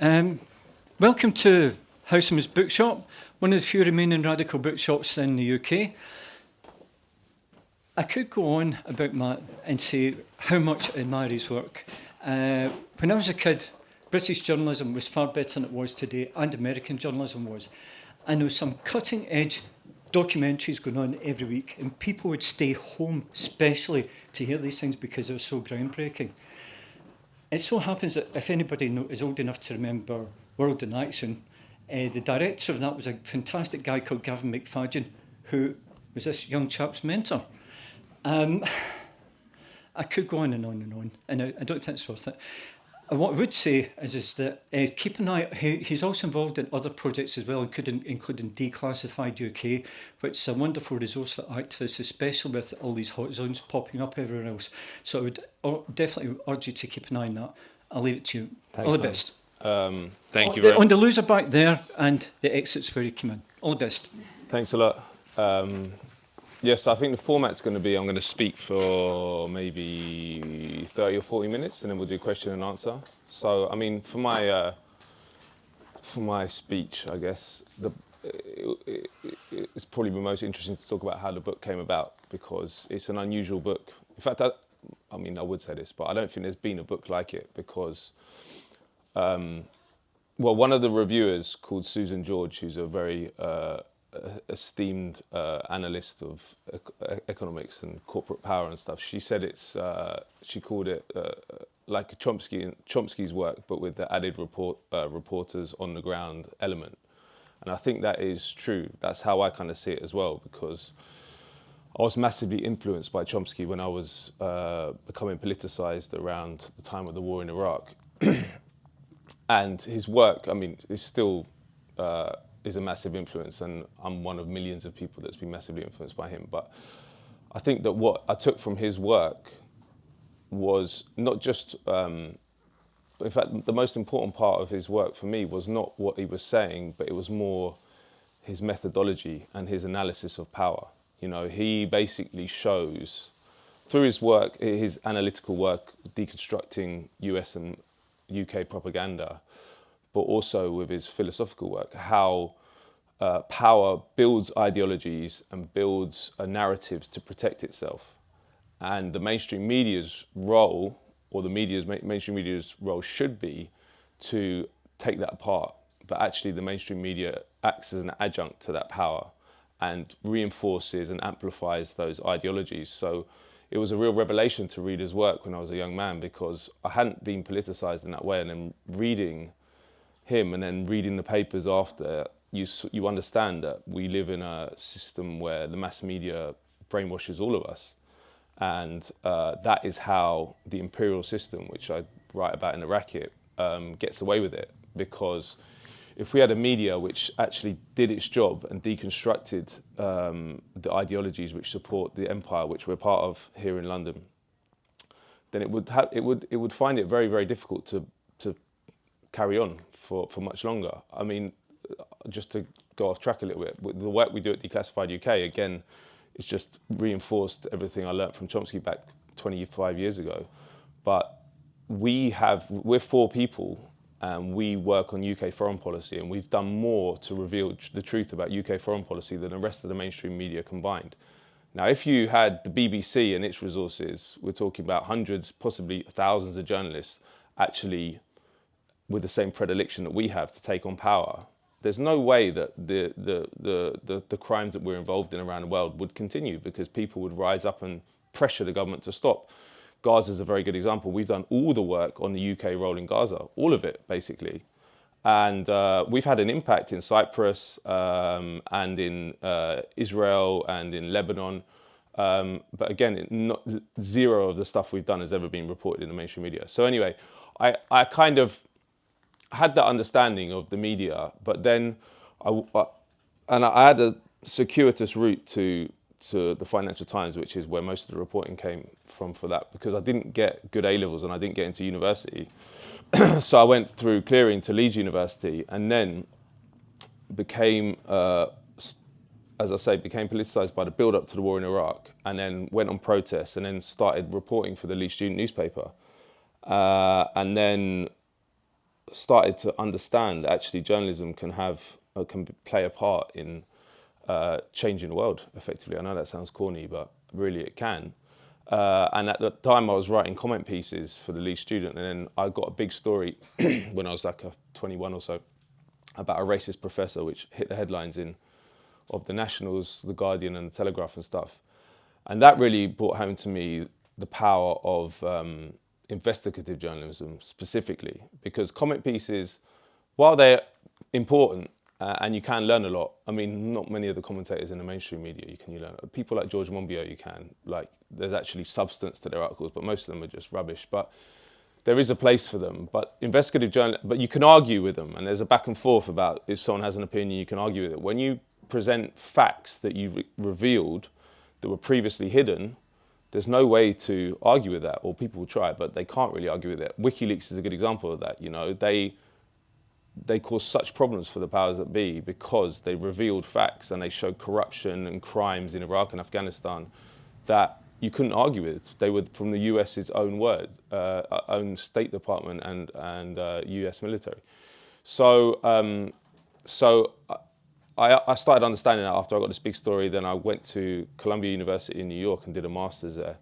Welcome to Housmans Bookshop, one of the few remaining radical bookshops in the UK. I could go on about Matt and say how much I admire his work. When I was a kid, British journalism was far better than it was today, and American journalism was. And there was some cutting-edge documentaries going on every week, and people would stay home especially to hear these things because they were so groundbreaking. It so happens that if anybody is old enough to remember World in Action, the director of that was a fantastic guy called Gavin McFadden, who was this young chap's mentor. I could go on, and I don't think it's worth it. What I would say is that keep an eye. He's also involved in other projects as well, including Declassified UK, which is a wonderful resource for activists, especially with all these hot zones popping up everywhere else. So I would definitely urge you to keep an eye on that. I'll leave it to you. Thanks, all the man. best. Thank you very much. On the loser back there and the exits where you came in. All the best. Thanks a lot. Yes, I think the format's going to be I'm going to speak for maybe 30 or 40 minutes, and then we'll do question and answer. So, I mean, for my speech, I guess it's probably the most interesting to talk about how the book came about, because it's an unusual book. In fact, I would say this, but I don't think there's been a book like it, because one of the reviewers, called Susan George, who's a very esteemed analyst of economics and corporate power and stuff, she said she called it like Chomsky's work, but with the added reporters on the ground element. And I think that is true. That's how I kind of see it as well, because I was massively influenced by Chomsky when I was becoming politicized around the time of the war in Iraq. And his work, is still is a massive influence, and I'm one of millions of people that's been massively influenced by him. But I think that what I took from his work was not just, in fact, the most important part of his work for me was not what he was saying, but it was more his methodology and his analysis of power. You know, he basically shows, through his work, his analytical work, deconstructing US and UK propaganda, but also with his philosophical work, how power builds ideologies and builds narratives to protect itself. And the mainstream media's role, or mainstream media's role should be to take that apart. But actually the mainstream media acts as an adjunct to that power and reinforces and amplifies those ideologies. So it was a real revelation to read his work when I was a young man, because I hadn't been politicized in that way. And then reading him and then reading the papers after, you understand that we live in a system where the mass media brainwashes all of us. And that is how the imperial system, which I write about in the Racket, gets away with it. Because if we had a media which actually did its job and deconstructed the ideologies which support the empire, which we're part of here in London, then it would find it very, very difficult to carry on for much longer. I mean, just to go off track a little bit, with the work we do at Declassified UK, again, it's just reinforced everything I learned from Chomsky back 25 years ago. But we're four people, and we work on UK foreign policy, and we've done more to reveal the truth about UK foreign policy than the rest of the mainstream media combined. Now, if you had the BBC and its resources, we're talking about hundreds, possibly thousands of journalists actually with the same predilection that we have to take on power. There's no way that the crimes that we're involved in around the world would continue, because people would rise up and pressure the government to stop. Gaza is a very good example. We've done all the work on the UK role in Gaza, all of it, basically. And we've had an impact in Cyprus and in Israel and in Lebanon. But again, zero of the stuff we've done has ever been reported in the mainstream media. So anyway, I kind of had that understanding of the media, but then I had a circuitous route to the Financial Times, which is where most of the reporting came from for that, because I didn't get good A-levels and I didn't get into university. So I went through clearing to Leeds University, and then became, as I say, became politicized by the build-up to the war in Iraq, and then went on protests, and then started reporting for the Leeds Student newspaper. And then started to understand that actually journalism can play a part in changing the world effectively. I know that sounds corny, but really it can. And at the time I was writing comment pieces for the Leeds Student, and then I got a big story when I was like 21 or so about a racist professor, which hit the headlines of the Nationals, the Guardian and the Telegraph and stuff. And that really brought home to me the power of investigative journalism specifically, because comment pieces, while they're important and you can learn a lot, I mean, not many of the commentators in the mainstream media you learn. People like George Monbiot, there's actually substance to their articles, but most of them are just rubbish. But there is a place for them. But investigative journalism, but you can argue with them, and there's a back and forth about if someone has an opinion, you can argue with it. When you present facts that you've revealed that were previously hidden, there's no way to argue with that, or people will try, but they can't really argue with it. WikiLeaks is a good example of that. They caused such problems for the powers that be because they revealed facts and they showed corruption and crimes in Iraq and Afghanistan that you couldn't argue with. They were from the US's own own State Department and US military. So I started understanding that after I got this big story. Then I went to Columbia University in New York and did a master's there.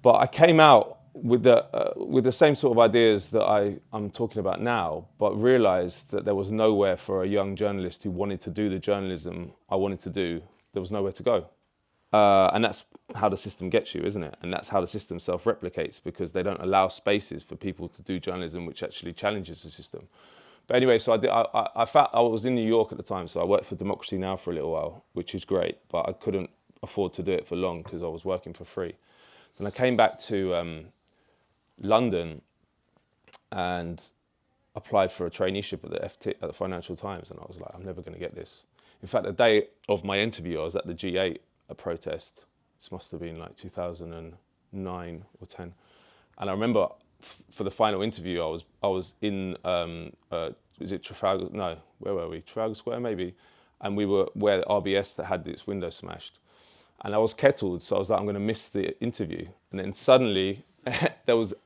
But I came out with the same sort of ideas that I'm talking about now, but realized that there was nowhere for a young journalist who wanted to do the journalism I wanted to do. There was nowhere to go. And that's how the system gets you, isn't it? And that's how the system self-replicates, because they don't allow spaces for people to do journalism which actually challenges the system. But anyway, so I was in New York at the time, so I worked for Democracy Now! For a little while, which is great, but I couldn't afford to do it for long because I was working for free. Then I came back to London and applied for a traineeship at the Financial Times, and I was like, I'm never going to get this. In fact, the day of my interview, I was at the G8 protest. This must have been like 2009 or 10, and I remember for the final interview, I was in was it Trafalgar? No, where were we? Trafalgar Square maybe, and we were where RBS that had its window smashed, and I was kettled, so I was like, I'm going to miss the interview, and then suddenly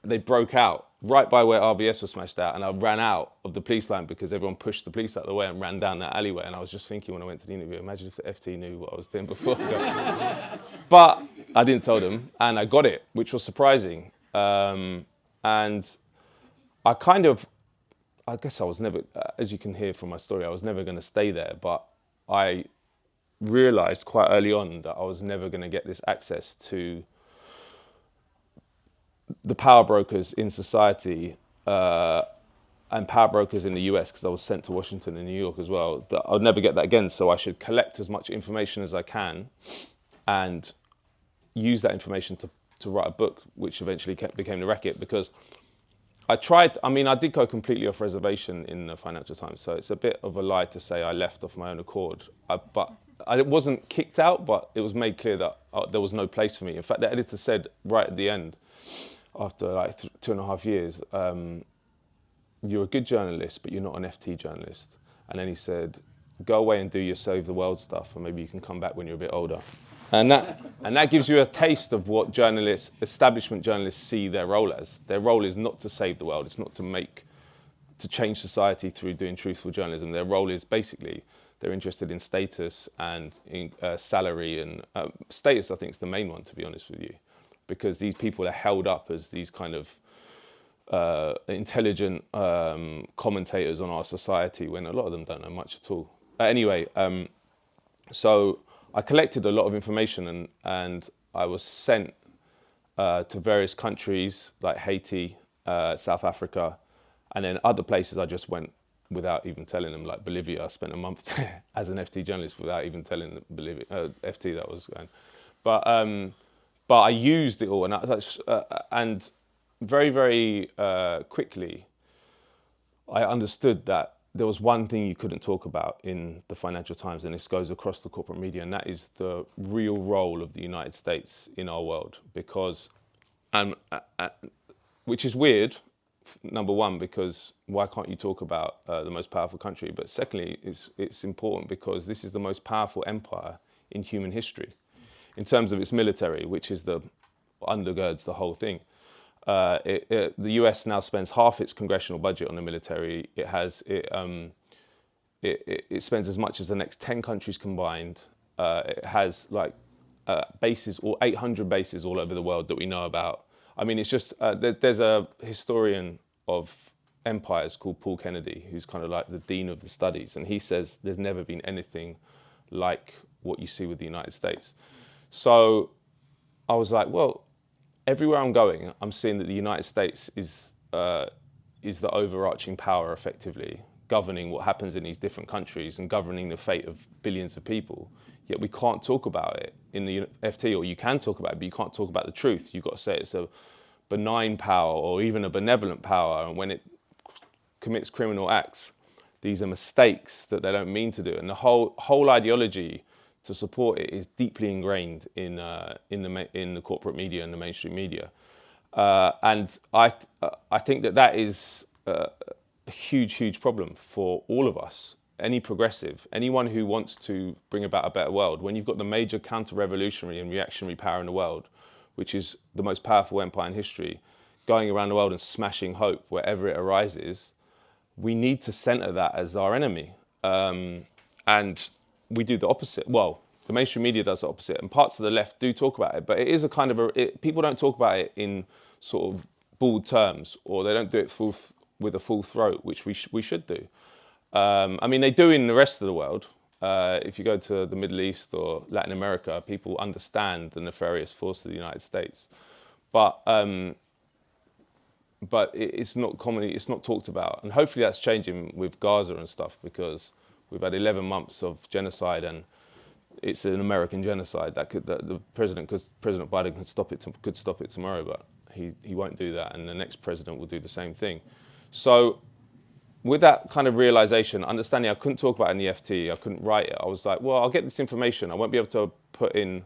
they broke out right by where RBS was smashed out, and I ran out of the police line because everyone pushed the police out of the way and ran down that alleyway. And I was just thinking when I went to the interview, imagine if the FT knew what I was doing before. But I didn't tell them, and I got it, which was surprising. And I guess I was never, as you can hear from my story, I was never going to stay there, but I realized quite early on that I was never going to get this access to the power brokers in society and power brokers in the US, because I was sent to Washington and New York as well, that I'll never get that again. So I should collect as much information as I can and use that information to write a book, which eventually became The Racket, because I did go completely off reservation in the Financial Times, so it's a bit of a lie to say I left off my own accord. But I wasn't kicked out, but it was made clear that there was no place for me. In fact, the editor said right at the end, after like 2.5 years, you're a good journalist, but you're not an FT journalist. And then he said, go away and do your Save the World stuff, and maybe you can come back when you're a bit older. And that gives you a taste of what establishment journalists see their role as. Their role is not to save the world. It's not to change society through doing truthful journalism. Their role is basically, they're interested in status and in salary, and status, I think, is the main one, to be honest with you, because these people are held up as these kind of intelligent commentators on our society, when a lot of them don't know much at all. Anyway, so I collected a lot of information, and I was sent to various countries like Haiti, South Africa, and then other places I just went without even telling them, like Bolivia. I spent a month there as an FT journalist without even telling Bolivia, FT that was going. But I used it all, and very, very quickly I understood that there was one thing you couldn't talk about in the Financial Times, and this goes across the corporate media, and that is the real role of the United States in our world. Because, which is weird, number one, because why can't you talk about the most powerful country? But secondly, it's important because this is the most powerful empire in human history in terms of its military, which is undergirds the whole thing. The US now spends half its congressional budget on the military. It spends as much as the next 10 countries combined. It has like bases, or 800 bases all over the world that we know about. I mean, it's just, there's a historian of empires called Paul Kennedy, who's kind of like the dean of the studies, and he says there's never been anything like what you see with the United States. So I was like, well, everywhere I'm going, I'm seeing that the United States is the overarching power, effectively governing what happens in these different countries and governing the fate of billions of people. Yet we can't talk about it in the FT, or you can talk about it, but you can't talk about the truth. You've got to say it's a benign power or even a benevolent power, and when it commits criminal acts, these are mistakes that they don't mean to do. And the whole ideology to support it is deeply ingrained in the corporate media and the mainstream media. And I think that is a huge problem for all of us. Any progressive, anyone who wants to bring about a better world, when you've got the major counter-revolutionary and reactionary power in the world, which is the most powerful empire in history, going around the world and smashing hope wherever it arises, we need to center that as our enemy. And we do the opposite. Well, the mainstream media does the opposite, and parts of the left do talk about it, but it is a kind of people don't talk about it in sort of bald terms, or they don't do it with a full throat, which we should do. I mean, they do in the rest of the world. If you go to the Middle East or Latin America, people understand the nefarious force of the United States, but it's not commonly, it's not talked about, and hopefully that's changing with Gaza and stuff, because we've had 11 months of genocide, and it's an American genocide that the president, because President Biden could stop it tomorrow, but he won't do that, and the next president will do the same thing. So with that kind of realization, understanding I couldn't talk about it in the FT, I couldn't write it, I was like, well, I'll get this information. I won't be able to put in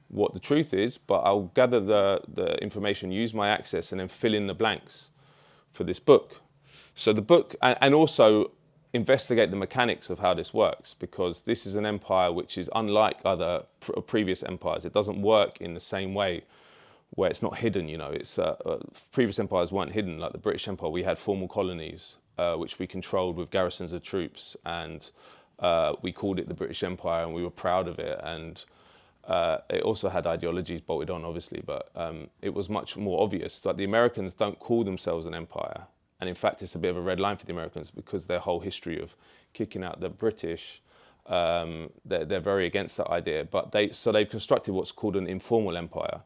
what the truth is, but I'll gather the information, use my access, and then fill in the blanks for this book. So the book, and also investigate the mechanics of how this works, because this is an empire which is unlike other previous empires. It doesn't work in the same way, where it's not hidden, you know. It's previous empires weren't hidden, like the British Empire. We had formal colonies, which we controlled with garrisons of troops, and we called it the British Empire, and we were proud of it. And it also had ideologies bolted on, obviously, but it was much more obvious that the Americans don't call themselves an empire. And in fact, it's a bit of a red line for the Americans, because their whole history of kicking out the British, they're very against that idea. But they've constructed what's called an informal empire,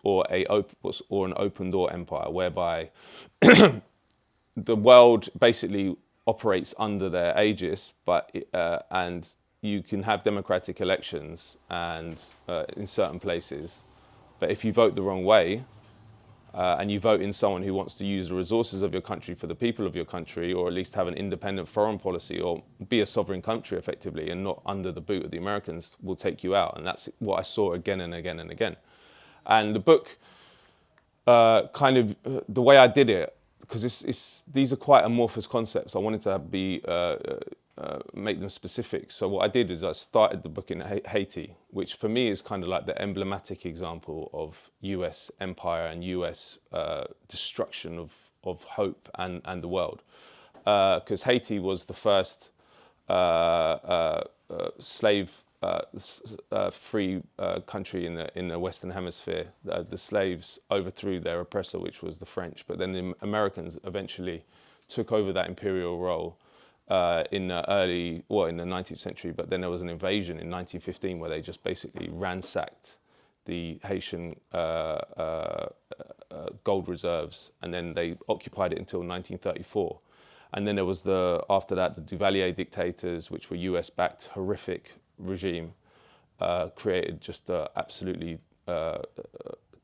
or an open door empire, whereby the world basically operates under their aegis, but and you can have democratic elections and in certain places, but if you vote the wrong way, and you vote in someone who wants to use the resources of your country for the people of your country, or at least have an independent foreign policy, or be a sovereign country effectively, and not under the boot of the Americans, will take you out. And that's what I saw again and again and again. And the book, the way I did it, because these are quite amorphous concepts, I wanted to make them specific. So what I did is I started the book in Haiti, which for me is kind of like the emblematic example of US empire and US destruction of hope and the world. Because Haiti was the first slave free country in the Western Hemisphere. The slaves overthrew their oppressor, which was the French, but then the Americans eventually took over that imperial role in the 19th century. But then there was an invasion in 1915 where they just basically ransacked the Haitian gold reserves, and then they occupied it until 1934. And then there was after that, the Duvalier dictators, which were US-backed, horrific regime, created just absolutely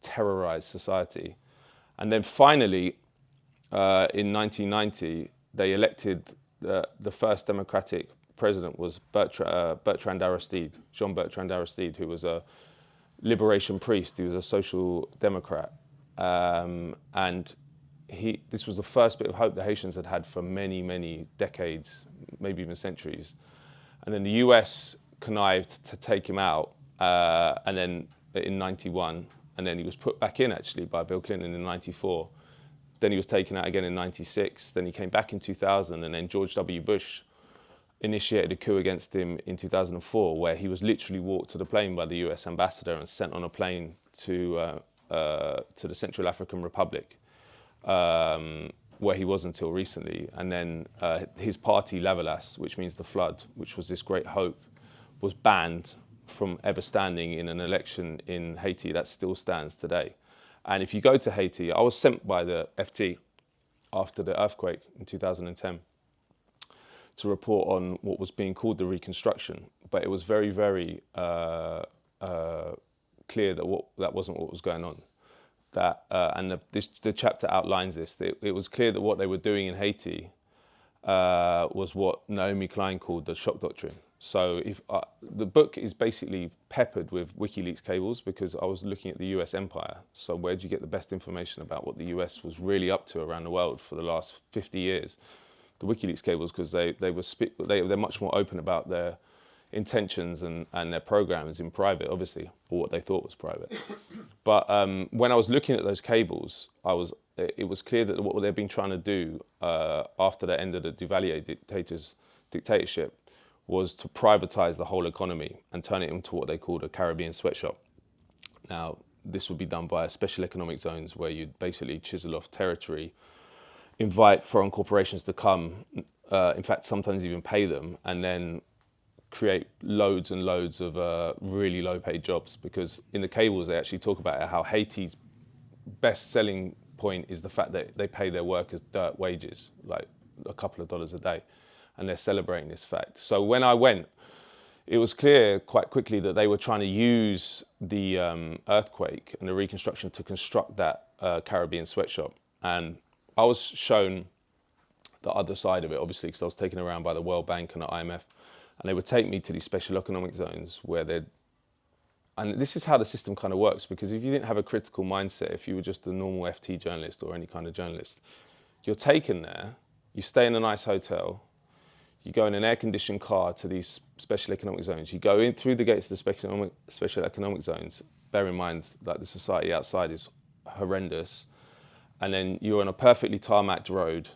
terrorized society. And then finally, in 1990, they elected the first democratic president was Bertrand Aristide, Jean-Bertrand Aristide, who was a liberation priest. He was a social democrat, and this was the first bit of hope the Haitians had had for many, many decades, maybe even centuries. And then the US connived to take him out, and then in 91, and then he was put back in actually by Bill Clinton in '94. Then he was taken out again in '96. Then he came back in 2000, and then George W. Bush initiated a coup against him in 2004, where he was literally walked to the plane by the US ambassador and sent on a plane to the Central African Republic, where he was until recently. And then his party, Lavalas, which means the flood, which was this great hope, was banned from ever standing in an election in Haiti. That still stands today. And if you go to Haiti, I was sent by the FT after the earthquake in 2010 to report on what was being called the reconstruction. But it was very, very clear that that wasn't what was going on. The chapter outlines this. It was clear that what they were doing in Haiti was what Naomi Klein called the shock doctrine. So the book is basically peppered with WikiLeaks cables, because I was looking at the US empire. So where do you get the best information about what the US was really up to around the world for the last 50 years? The WikiLeaks cables, because they're much more open about their intentions and their programs in private, obviously, or what they thought was private. But when I was looking at those cables, it was clear that what they've been trying to do after the end of the Duvalier dictatorship was to privatize the whole economy and turn it into what they called a Caribbean sweatshop. Now, this would be done via special economic zones, where you'd basically chisel off territory, invite foreign corporations to come, in fact, sometimes even pay them, and then create loads and loads of really low-paid jobs. Because in the cables, they actually talk about how Haiti's best selling point is the fact that they pay their workers dirt wages, like a couple of dollars a day. And they're celebrating this fact. So when I went, it was clear quite quickly that they were trying to use the earthquake and the reconstruction to construct that Caribbean sweatshop. And I was shown the other side of it, obviously, because I was taken around by the World Bank and the IMF. And they would take me to these special economic zones where they'd... And this is how the system kind of works, because if you didn't have a critical mindset, if you were just a normal FT journalist or any kind of journalist, you're taken there, you stay in a nice hotel, you go in an air-conditioned car to these special economic zones. You go in through the gates of the special economic zones. Bear in mind that the society outside is horrendous. And then you're on a perfectly tarmacked road.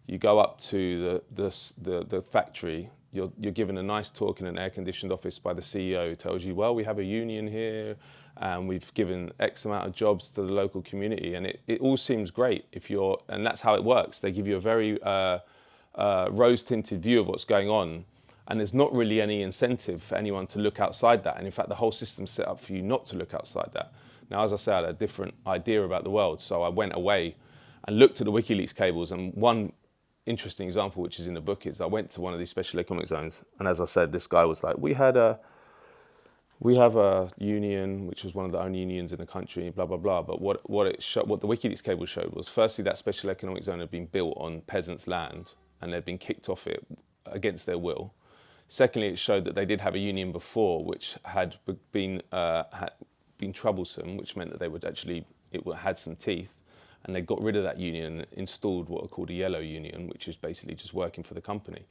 You go up to the factory. You're given a nice talk in an air-conditioned office by the CEO, who tells you, well, we have a union here, and we've given X amount of jobs to the local community. And it all seems great and that's how it works. They give you a very rose-tinted view of what's going on, and there's not really any incentive for anyone to look outside that. And in fact, the whole system's set up for you not to look outside that. Now, as I say, I had a different idea about the world, so I went away and looked at the WikiLeaks cables. And one interesting example, which is in the book, is I went to one of these special economic zones, and as I said, this guy was like, we have a union, which was one of the only unions in the country, blah, blah, blah. But what the WikiLeaks cable showed was, firstly, that special economic zone had been built on peasants' land, and they'd been kicked off it against their will. Secondly, it showed that they did have a union before, which had been troublesome, which meant that it had some teeth, and they got rid of that union and installed what are called a yellow union, which is basically just working for the company.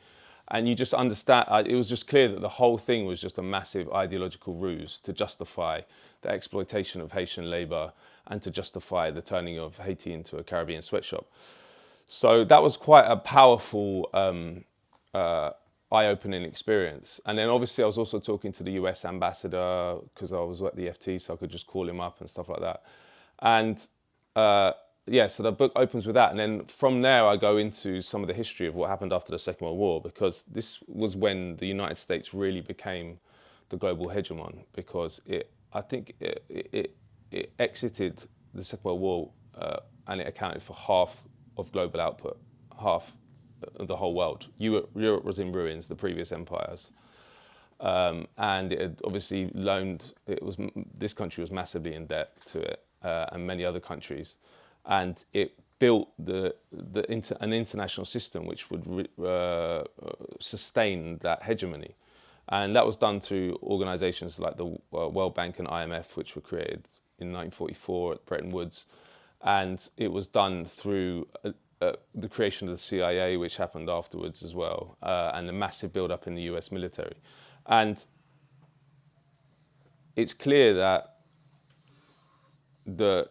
And you just understand, it was just clear that the whole thing was just a massive ideological ruse to justify the exploitation of Haitian labor and to justify the turning of Haiti into a Caribbean sweatshop. So that was quite a powerful, eye-opening experience. And then obviously I was also talking to the US ambassador, because I was at the FT, so I could just call him up and stuff like that. And so the book opens with that. And then from there, I go into some of the history of what happened after the Second World War, because this was when the United States really became the global hegemon, because it exited the Second World War and it accounted for half of global output, half of the whole world. Europe was in ruins, the previous empires. And it had obviously this country was massively in debt to it, and many other countries. And it built an international system which would sustain that hegemony. And that was done through organizations like the World Bank and IMF, which were created in 1944 at Bretton Woods. And it was done through the creation of the CIA, which happened afterwards as well, and the massive build-up in the US military. And it's clear that the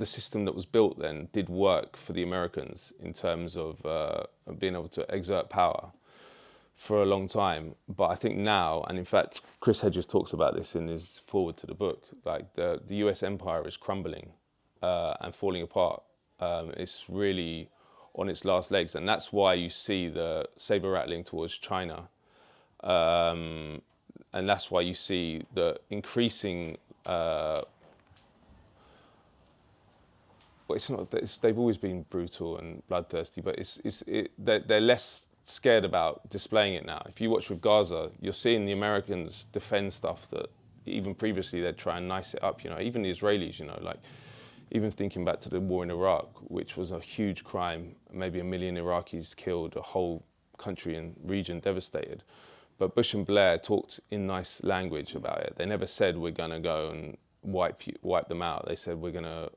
system that was built then did work for the Americans in terms of being able to exert power for a long time. But I think now, and in fact, Chris Hedges talks about this in his foreword to the book, like the US empire is crumbling and falling apart. It's really on its last legs, and that's why you see the saber rattling towards China, and that's why you see the increasing. Well, it's not. They've always been brutal and bloodthirsty, but they're less scared about displaying it now. If you watch with Gaza, you're seeing the Americans defend stuff that even previously they'd try and nice it up. You know, even the Israelis. You know, like even thinking back to the war in Iraq, which was a huge crime, maybe 1 million Iraqis killed, a whole country and region devastated. But Bush and Blair talked in nice language about it. They never said we're going to go and wipe them out. They said we're going to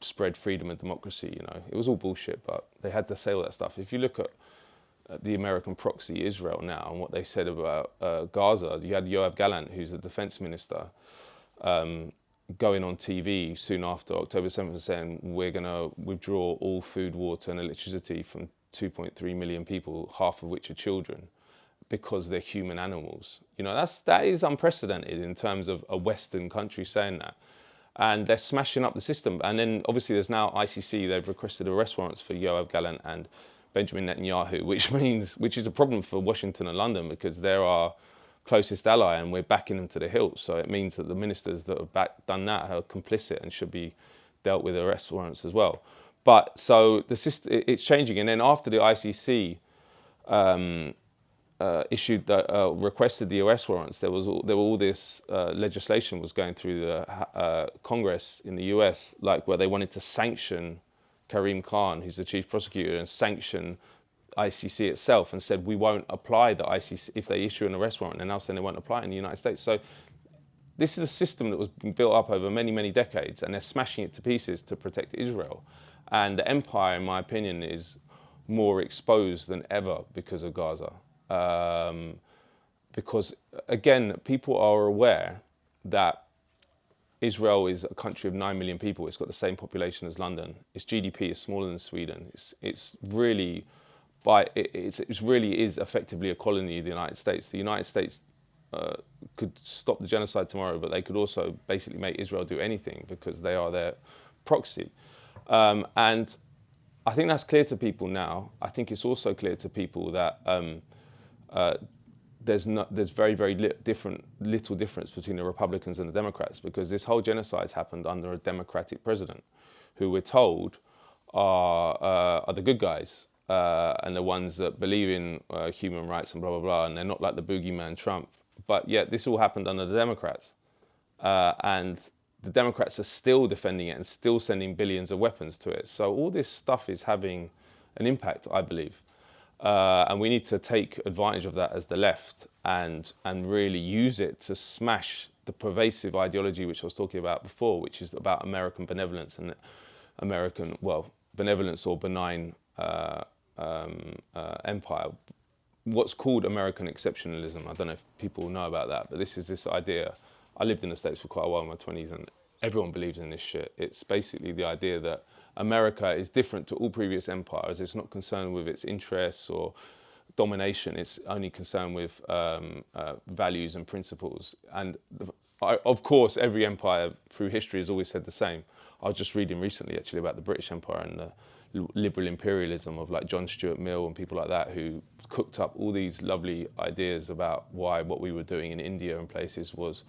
spread freedom and democracy. You know, it was all bullshit, but they had to say all that stuff. If you look at the American proxy Israel now and what they said about Gaza, you had Yoav Gallant, who's the defense minister, going on TV soon after October 7th saying we're going to withdraw all food, water and electricity from 2.3 million people, half of which are children, because they're human animals. You know, that is unprecedented in terms of a Western country saying that. And they're smashing up the system. And then obviously there's now ICC, they've requested arrest warrants for Yoav Gallant and Benjamin Netanyahu, which is a problem for Washington and London because they're our closest ally and we're backing them to the hilt. So it means that the ministers that have done that are complicit and should be dealt with arrest warrants as well. But so the system, it's changing. And then after the ICC requested the arrest warrants, there were all this legislation was going through the Congress in the US, like where they wanted to sanction Karim Khan, who's the chief prosecutor, and sanction ICC itself, and said we won't apply the ICC if they issue an arrest warrant. And now saying they won't apply it in the United States. So this is a system that was built up over many, many decades, and they're smashing it to pieces to protect Israel. And the empire, in my opinion, is more exposed than ever because of Gaza. Because again, people are aware that Israel is a country of 9 million people. It's got the same population as London. Its GDP is smaller than Sweden. It's really is effectively a colony of the United States. The United States could stop the genocide tomorrow, but they could also basically make Israel do anything because they are their proxy. And I think that's clear to people now. I think it's also clear to people that there's very, very little difference between the Republicans and the Democrats, because this whole genocide's happened under a Democratic president, who we're told are the good guys and the ones that believe in human rights and blah blah blah, and they're not like the boogeyman Trump. But yet this all happened under the Democrats, and the Democrats are still defending it and still sending billions of weapons to it. So all this stuff is having an impact, I believe. And we need to take advantage of that as the left and really use it to smash the pervasive ideology which I was talking about before, which is about American benevolence and benevolence or benign empire. What's called American exceptionalism. I don't know if people know about that, but this idea. I lived in the States for quite a while in my 20s, and everyone believes in this shit. It's basically the idea that America is different to all previous empires. It's not concerned with its interests or domination. It's only concerned with values and principles. And of course, every empire through history has always said the same. I was just reading recently, actually, about the British Empire and the liberal imperialism of like John Stuart Mill and people like that, who cooked up all these lovely ideas about why what we were doing in India and places was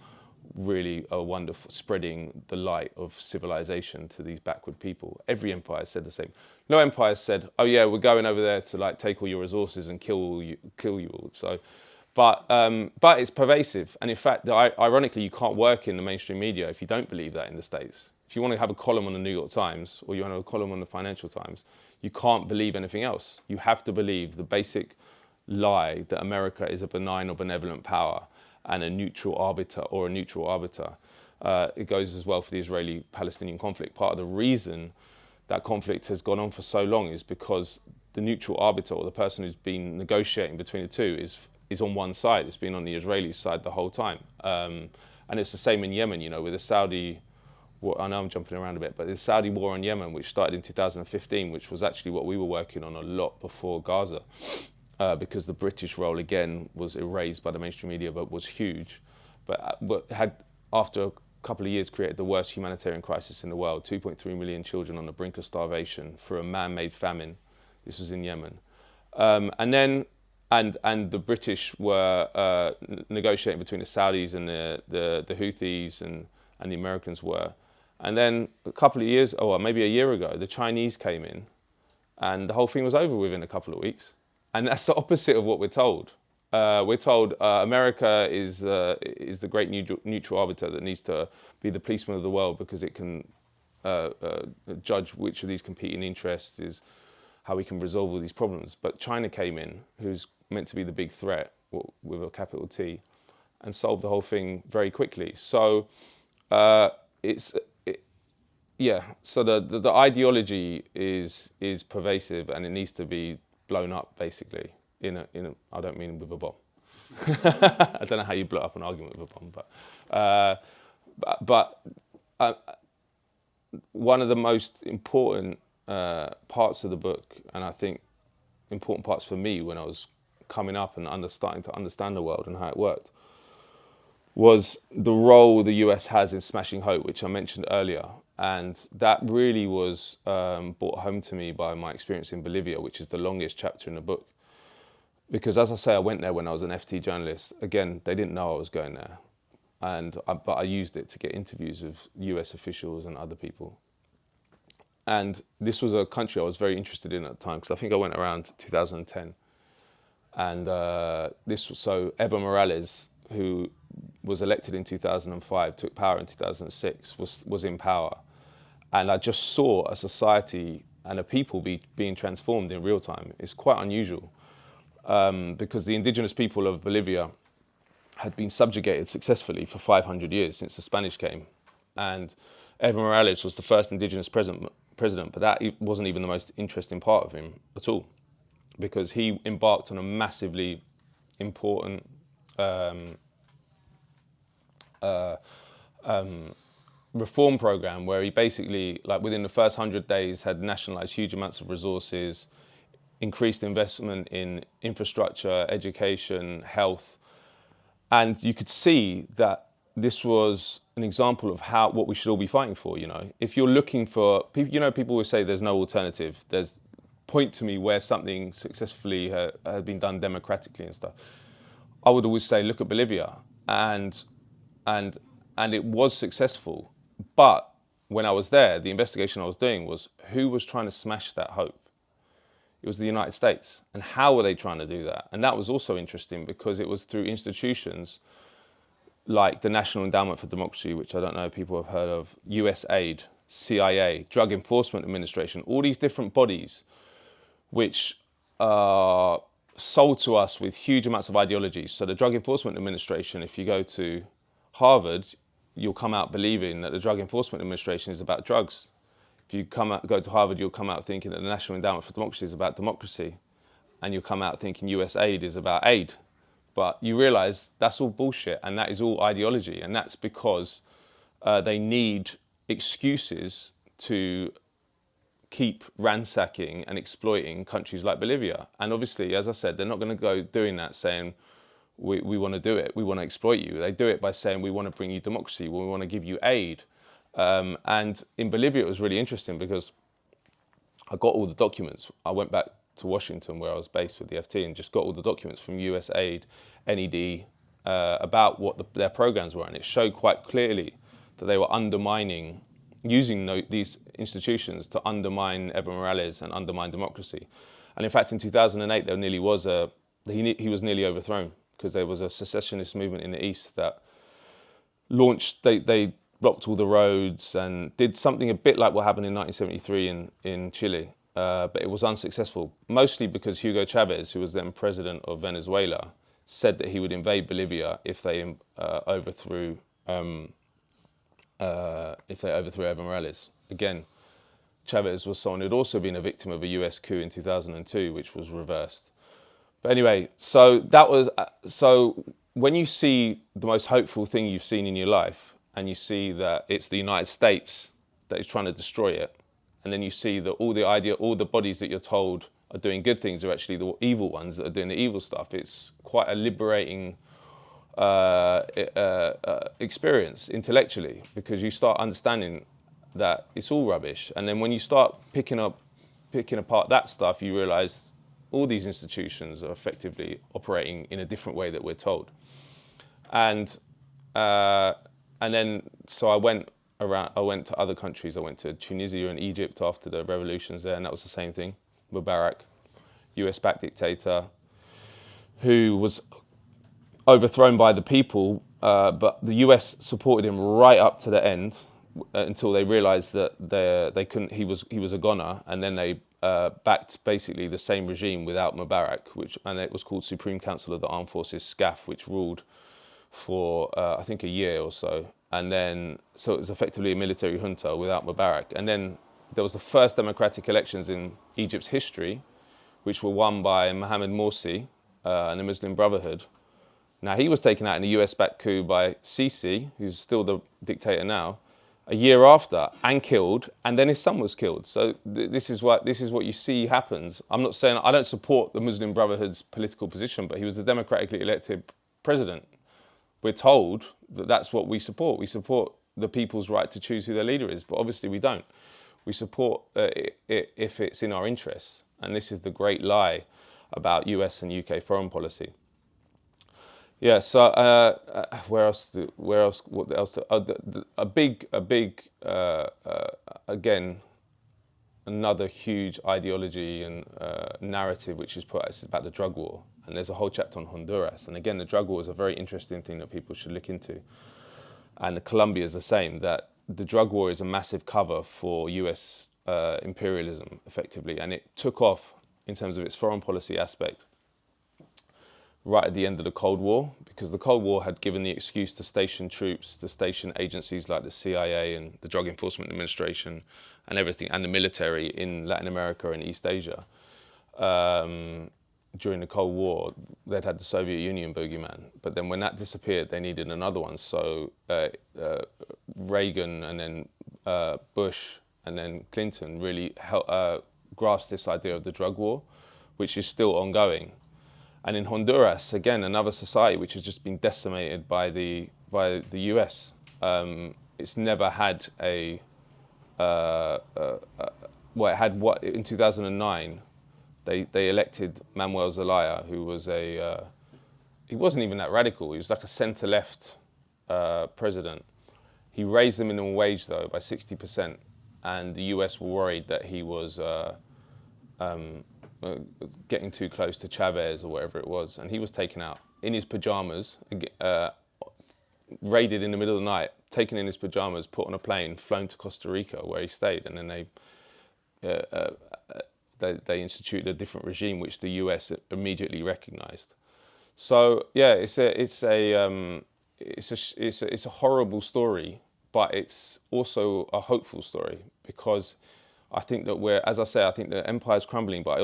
really a wonderful spreading the light of civilization to these backward people. Every empire said the same. No empire said, "Oh yeah, we're going over there to like take all your resources and kill you all." So, but it's pervasive, and in fact, ironically, you can't work in the mainstream media if you don't believe that in the States. If you want to have a column on the New York Times or you want to have a column on the Financial Times, you can't believe anything else. You have to believe the basic lie that America is a benign or benevolent power and a neutral arbiter or a neutral arbiter. It goes as well for the Israeli-Palestinian conflict. Part of the reason that conflict has gone on for so long is because the neutral arbiter, or the person who's been negotiating between the two, is on one side. It's been on the Israeli side the whole time. And it's the same in Yemen, you know, with the Saudi war. I know I'm jumping around a bit, but the Saudi war on Yemen, which started in 2015, which was actually what we were working on a lot before Gaza, because the British role, again, was erased by the mainstream media, but was huge. But had, after a couple of years, created the worst humanitarian crisis in the world, 2.3 million children on the brink of starvation for a man-made famine. This was in Yemen. And the British were negotiating between the Saudis and the Houthis, and the Americans were. And then a couple of years, or maybe a year ago, the Chinese came in, and the whole thing was over within a couple of weeks. And that's the opposite of what we're told. We're told America is the great neutral arbiter that needs to be the policeman of the world because it can judge which of these competing interests is how we can resolve all these problems. But China came in, who's meant to be the big threat with a capital T, and solved the whole thing very quickly. So so the ideology is pervasive, and it needs to be blown up, basically. I don't mean with a bomb. I don't know how you blow up an argument with a bomb, but one of the most important parts of the book, and I think important parts for me when I was coming up and starting to understand the world and how it worked, was the role the US has in smashing hope, which I mentioned earlier. And that really was brought home to me by my experience in Bolivia, which is the longest chapter in the book. Because as I say, I went there when I was an FT journalist. Again, they didn't know I was going there. But I used it to get interviews with US officials and other people. And this was a country I was very interested in at the time, because I think I went around 2010. And so Evo Morales, who was elected in 2005, took power in 2006, was in power. And I just saw a society and a people being transformed in real time. It's quite unusual, because the indigenous people of Bolivia had been subjugated successfully for 500 years since the Spanish came. And Evo Morales was the first indigenous president, but that wasn't even the most interesting part of him at all, because he embarked on a massively important reform program where he basically, like within the first 100 days, had nationalized huge amounts of resources, increased investment in infrastructure, education, health. And you could see that this was an example of what we should all be fighting for, you know. If you're looking for, people will say there's no alternative. Point to me where something successfully had been done democratically and stuff. I would always say, look at Bolivia. And it was successful. But when I was there, the investigation I was doing was who was trying to smash that hope? It was the United States. And how were they trying to do that? And that was also interesting because it was through institutions like the National Endowment for Democracy, which I don't know if people have heard of, USAID, CIA, Drug Enforcement Administration, all these different bodies which are sold to us with huge amounts of ideologies. So the Drug Enforcement Administration, if you go to Harvard, you'll come out believing that the Drug Enforcement Administration is about drugs. If you go to Harvard, you'll come out thinking that the National Endowment for Democracy is about democracy. And you'll come out thinking USAID is about aid. But you realize that's all bullshit, and that is all ideology. And that's because they need excuses to keep ransacking and exploiting countries like Bolivia. And obviously, as I said, they're not going to go doing that saying, we want to do it, we want to exploit you. They do it by saying, we want to bring you democracy, we want to give you aid. And in Bolivia, it was really interesting because I got all the documents. I went back to Washington, where I was based with the FT, and just got all the documents from USAID, NED, about what their programs were. And it showed quite clearly that they were using these institutions to undermine Evo Morales and undermine democracy. And in fact, in 2008, he was nearly overthrown because there was a secessionist movement in the East that launched, they blocked all the roads and did something a bit like what happened in 1973 in Chile. But it was unsuccessful, mostly because Hugo Chavez, who was then president of Venezuela, said that he would invade Bolivia if they overthrew Evo Morales. Again, Chavez was someone who'd also been a victim of a US coup in 2002, which was reversed. But anyway, so when you see the most hopeful thing you've seen in your life, and you see that it's the United States that is trying to destroy it, and then you see that all the bodies that you're told are doing good things are actually the evil ones that are doing the evil stuff, it's quite a liberating experience intellectually, because you start understanding that it's all rubbish. And then when you start picking apart that stuff, you realize all these institutions are effectively operating in a different way that we're told. And then so I went to other countries. I went to Tunisia and Egypt after the revolutions there, and that was the same thing. Mubarak, US-backed dictator, who was overthrown by the people, but the US supported him right up to the end until they realized that they couldn't. He was a goner, and then they backed basically the same regime without Mubarak, and it was called Supreme Council of the Armed Forces, SCAF, which ruled for I think a year or so, and then so it was effectively a military junta without Mubarak. And then there was the first democratic elections in Egypt's history, which were won by Mohamed Morsi and the Muslim Brotherhood. Now, he was taken out in a US-backed coup by Sisi, who's still the dictator now, a year after, and killed, and then his son was killed. So this is what you see happens. I'm not saying I don't support the Muslim Brotherhood's political position, but he was the democratically elected president. We're told that that's what we support. We support the people's right to choose who their leader is, but obviously we don't. We support it if it's in our interests, and this is the great lie about US and UK foreign policy. Yeah. So where else? What else? Again, another huge ideology and narrative which is put out is about the drug war, and there's a whole chapter on Honduras. And again, the drug war is a very interesting thing that people should look into. And Colombia is the same. That the drug war is a massive cover for US imperialism, effectively, and it took off in terms of its foreign policy aspect right at the end of the Cold War, because the Cold War had given the excuse to station troops, to station agencies like the CIA and the Drug Enforcement Administration and everything, and the military in Latin America and East Asia. During the Cold War, they'd had the Soviet Union boogeyman, but then when that disappeared, they needed another one. So Reagan and then Bush and then Clinton really grasped this idea of the drug war, which is still ongoing. And in Honduras, again, another society which has just been decimated by the US. It's never had it had in 2009, they elected Manuel Zelaya, who was he wasn't even that radical. He was like a centre-left president. He raised the minimum wage though by 60%, and the US were worried that he was getting too close to Chavez or whatever it was, and he was taken out in his pajamas, raided in the middle of the night, taken in his pajamas, put on a plane, flown to Costa Rica where he stayed, and then they instituted a different regime which the US immediately recognized. So yeah, it's a horrible story, but it's also a hopeful story, because I think that I think the empire's crumbling, but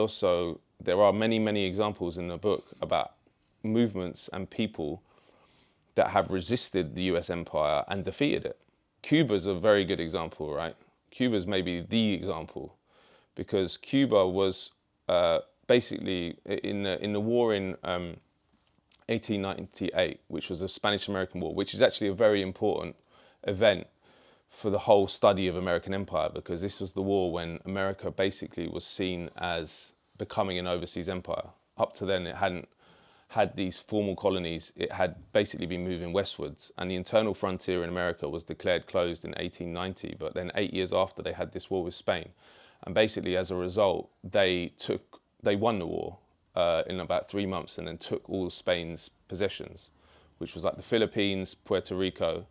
there are many, many examples in the book about movements and people that have resisted the US empire and defeated it. Cuba's a very good example, right? Cuba's maybe the example, because Cuba was basically in the war in 1898, which was the Spanish-American War, which is actually a very important event for the whole study of American empire, because this was the war when America basically was seen as becoming an overseas empire. Up to then, it hadn't had these formal colonies. It had basically been moving westwards, and the internal frontier in America was declared closed in 1890, but then 8 years after, they had this war with Spain. And basically, as a result, they won the war in about 3 months, and then took all Spain's possessions, which was like the Philippines, Puerto Rico.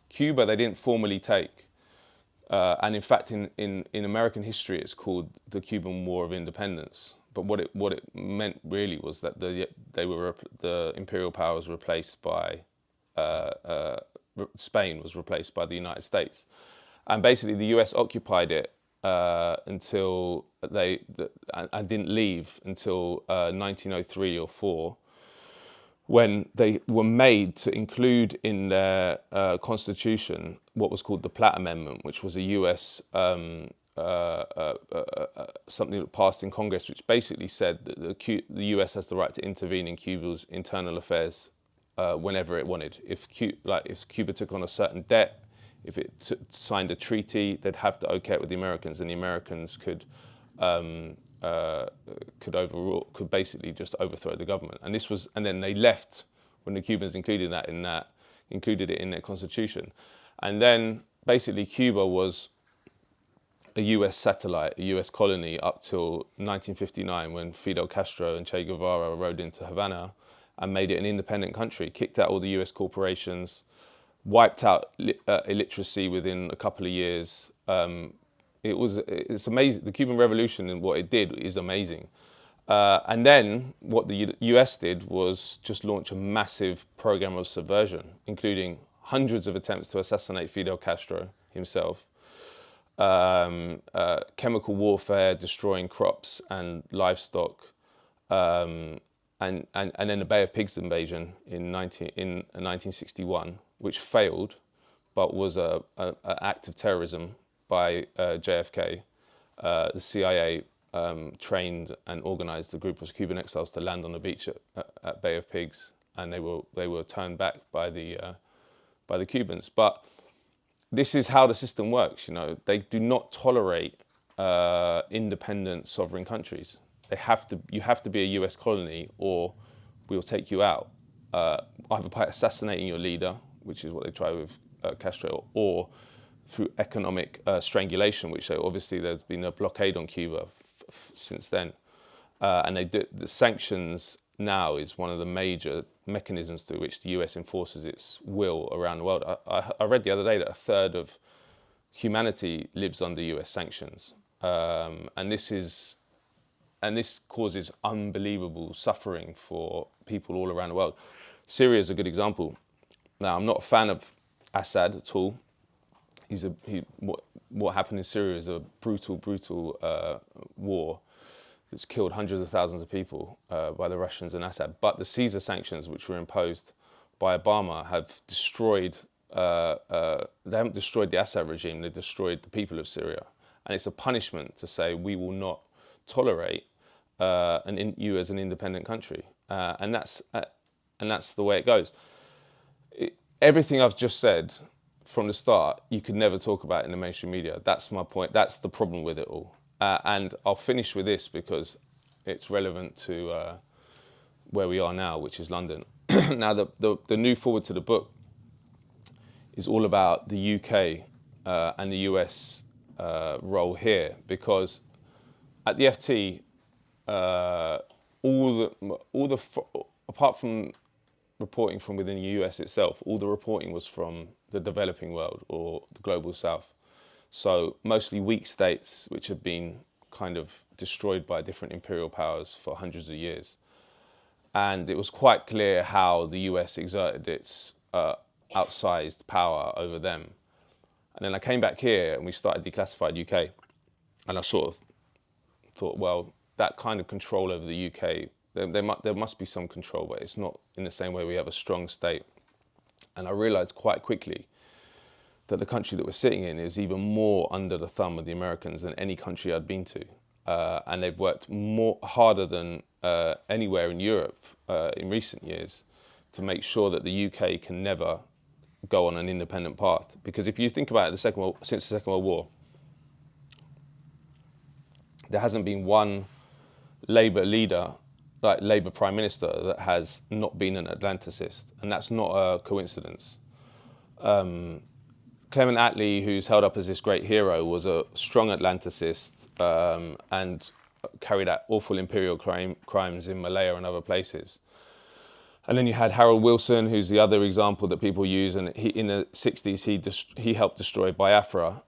Cuba, they didn't formally take, and in fact, in American history, it's called the Cuban War of Independence. But what it meant really was that the imperial power was replaced by Spain was replaced by the United States, and basically the US occupied it until and didn't leave until 1903 or 4. when they were made to include in their constitution what was called the Platt Amendment, which was a US something that passed in Congress, which basically said that the US has the right to intervene in Cuba's internal affairs whenever it wanted. If Cuba took on a certain debt, if it signed a treaty, they'd have to okay it with the Americans, and the Americans could basically just overthrow the government. And then they left when the Cubans included it in their constitution. And then basically Cuba was a US satellite, a US colony up till 1959, when Fidel Castro and Che Guevara rode into Havana and made it an independent country, kicked out all the US corporations, wiped out illiteracy within a couple of years. It's amazing. The Cuban Revolution and what it did is amazing. And then what the US did was just launch a massive program of subversion, including hundreds of attempts to assassinate Fidel Castro himself, chemical warfare, destroying crops and livestock, and then the Bay of Pigs invasion in 1961, which failed, but was an act of terrorism by JFK. The CIA trained and organized a group of Cuban exiles to land on the beach at Bay of Pigs, and they were turned back by the Cubans. But this is how the system works. They do not tolerate independent sovereign countries. You have to be a US colony, or we'll take you out, either by assassinating your leader, which is what they try with Castro, or through economic strangulation, which obviously there's been a blockade on Cuba since then. And the sanctions now is one of the major mechanisms through which the US enforces its will around the world. I read the other day that a third of humanity lives under US sanctions. And this causes unbelievable suffering for people all around the world. Syria is a good example. Now, I'm not a fan of Assad at all. What happened in Syria is a brutal war that's killed hundreds of thousands of people by the Russians and Assad. But the Caesar sanctions, which were imposed by Obama, have destroyed. They haven't destroyed the Assad regime; they destroyed the people of Syria. And it's a punishment to say we will not tolerate you as an independent country, and that's the way it goes. Everything I've just said from the start, you could never talk about in the mainstream media. That's my point. That's the problem with it all. And I'll finish with this because it's relevant to where we are now, which is London. Now, the new forward to the book is all about the UK and the US role here, because at the FT, apart from reporting from within the US itself, all the reporting was from the developing world or the global south. So mostly weak states which have been kind of destroyed by different imperial powers for hundreds of years. And it was quite clear how the US exerted its outsized power over them. And then I came back here and we started Declassified UK. And I sort of thought, well, that kind of control over the UK, there must be some control, but it's not in the same way we have a strong state. And I realized quite quickly that the country that we're sitting in is even more under the thumb of the Americans than any country I'd been to. And they've worked harder than anywhere in Europe in recent years to make sure that the UK can never go on an independent path. Because if you think about it, since the Second World War, there hasn't been one Labour leader, like Labour Prime Minister, that has not been an Atlanticist, and that's not a coincidence. Clement Attlee, who's held up as this great hero, was a strong Atlanticist and carried out awful imperial crimes in Malaya and other places. And then you had Harold Wilson, who's the other example that people use, and in the 60s he helped destroy Biafra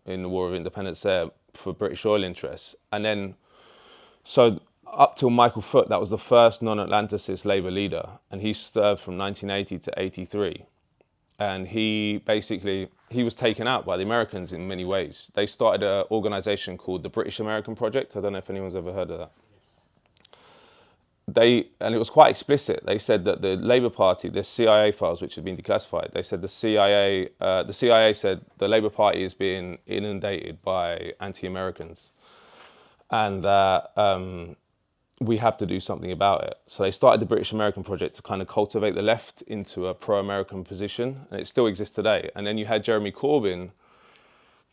in the War of Independence there for British oil interests. And then, so up till Michael Foot, that was the first non-Atlanticist Labour leader, and he served from 1980 to 83. And he was taken out by the Americans in many ways. They started an organisation called the British American Project. I don't know if anyone's ever heard of that. and it was quite explicit. They said that the Labour Party, the CIA files which had been declassified, they said the CIA said the Labour Party is being inundated by anti-Americans, and that we have to do something about it. So they started the British American Project to kind of cultivate the left into a pro-American position, and it still exists today. And then you had Jeremy Corbyn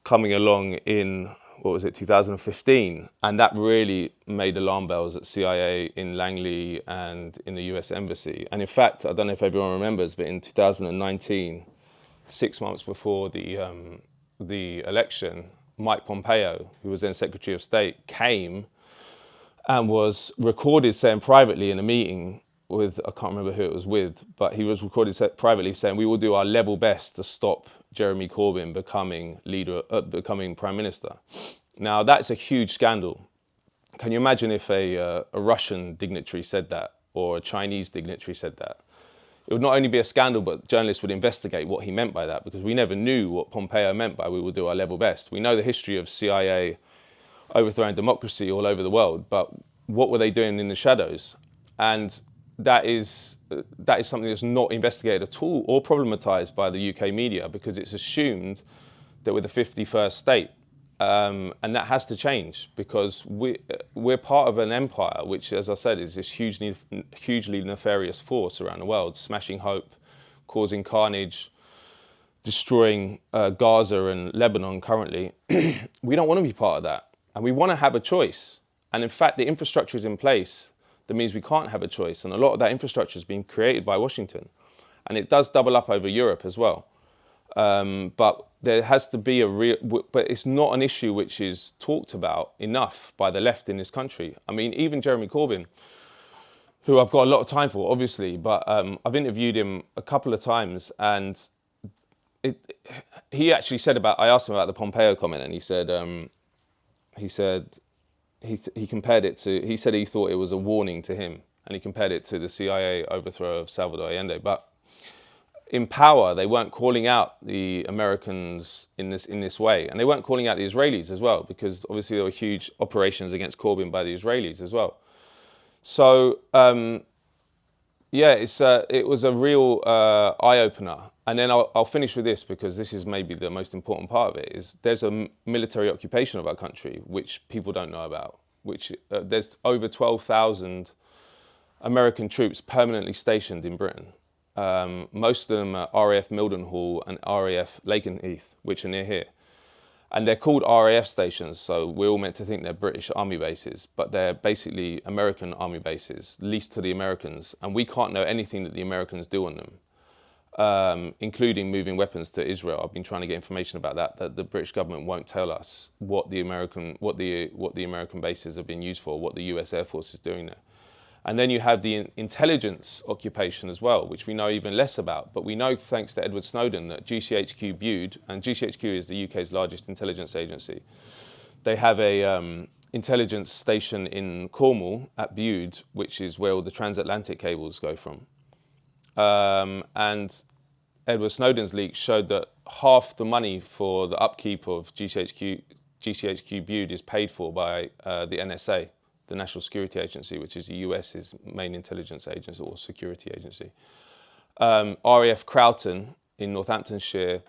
coming along in, 2015, and that really made alarm bells at CIA in Langley and in the US Embassy. And in fact, I don't know if everyone remembers, but in 2019, 6 months before the election, Mike Pompeo, who was then Secretary of State, came and was recorded saying privately in a meeting with, I can't remember who it was with, but he was recorded privately saying, we will do our level best to stop Jeremy Corbyn becoming Prime Minister. Now, that's a huge scandal. Can you imagine if a Russian dignitary said that, or a Chinese dignitary said that? It would not only be a scandal, but journalists would investigate what he meant by that, because we never knew what Pompeo meant by we will do our level best. We know the history of CIA overthrowing democracy all over the world, but what were they doing in the shadows? And that is something that's not investigated at all or problematized by the UK media, because it's assumed that we're the 51st state. And that has to change, because we're part of an empire which, as I said, is this hugely nefarious force around the world, smashing hope, causing carnage, destroying Gaza and Lebanon currently. We don't want to be part of that. And we want to have a choice. And in fact, the infrastructure is in place. That means we can't have a choice. And a lot of that infrastructure has been created by Washington. And it does double up over Europe as well. But there has to be but it's not an issue which is talked about enough by the left in this country. I mean, even Jeremy Corbyn, who I've got a lot of time for, obviously, but I've interviewed him a couple of times, and he actually said I asked him about the Pompeo comment, and he said he compared it to, he said he thought it was a warning to him, and he compared it to the CIA overthrow of Salvador Allende. But in power, they weren't calling out the Americans in this way, and they weren't calling out the Israelis as well, because obviously there were huge operations against Corbyn by the Israelis as well. So it was a real eye-opener. And then I'll finish with this, because this is maybe the most important part of it, is there's a military occupation of our country which people don't know about, which there's over 12,000 American troops permanently stationed in Britain. Most of them are RAF Mildenhall and RAF Lakenheath, which are near here. And they're called RAF stations, so we're all meant to think they're British army bases, but they're basically American army bases, leased to the Americans, and we can't know anything that the Americans do on them, including moving weapons to Israel. I've been trying to get information about that the British government won't tell us what the American bases have been used for, what the US Air Force is doing there. And then you have the intelligence occupation as well, which we know even less about. But we know, thanks to Edward Snowden, that GCHQ Bude, and GCHQ is the UK's largest intelligence agency, they have a intelligence station in Cornwall at Bude, which is where all the transatlantic cables go from. And Edward Snowden's leaks showed that half the money for the upkeep of GCHQ Bude is paid for by the NSA, the National Security Agency, which is the US's main intelligence agency or security agency. RAF Croughton in Northamptonshire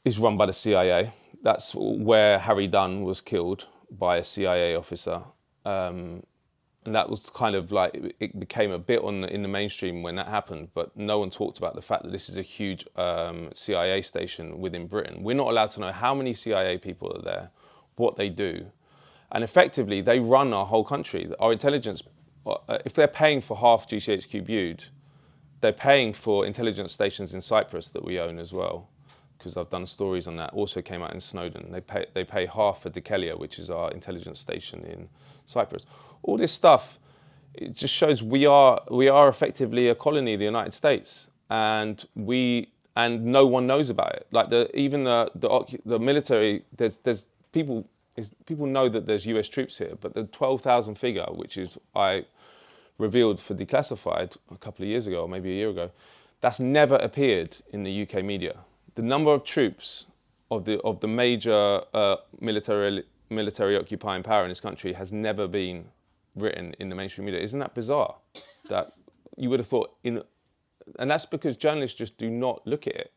is run by the CIA. That's where Harry Dunn was killed by a CIA officer. And that was kind of like, it became a bit in the mainstream when that happened, but no one talked about the fact that this is a huge CIA station within Britain. We're not allowed to know how many CIA people are there, what they do. And effectively, they run our whole country. Our intelligence, if they're paying for half GCHQ Bude, they're paying for intelligence stations in Cyprus that we own as well, because I've done stories on that. Also came out in Snowden. They pay half for Dekelia, which is our intelligence station in Cyprus. All this stuff, it just shows we are effectively a colony of the United States, and no one knows about it. Like even the military, there's people. People know that there's US troops here, but the 12,000 figure, which is I revealed for Declassified a couple of years ago, or maybe a year ago, that's never appeared in the UK media. The number of troops of the major military occupying power in this country has never been written in the mainstream media. Isn't that bizarre? That you would have thought and that's because journalists just do not look at it.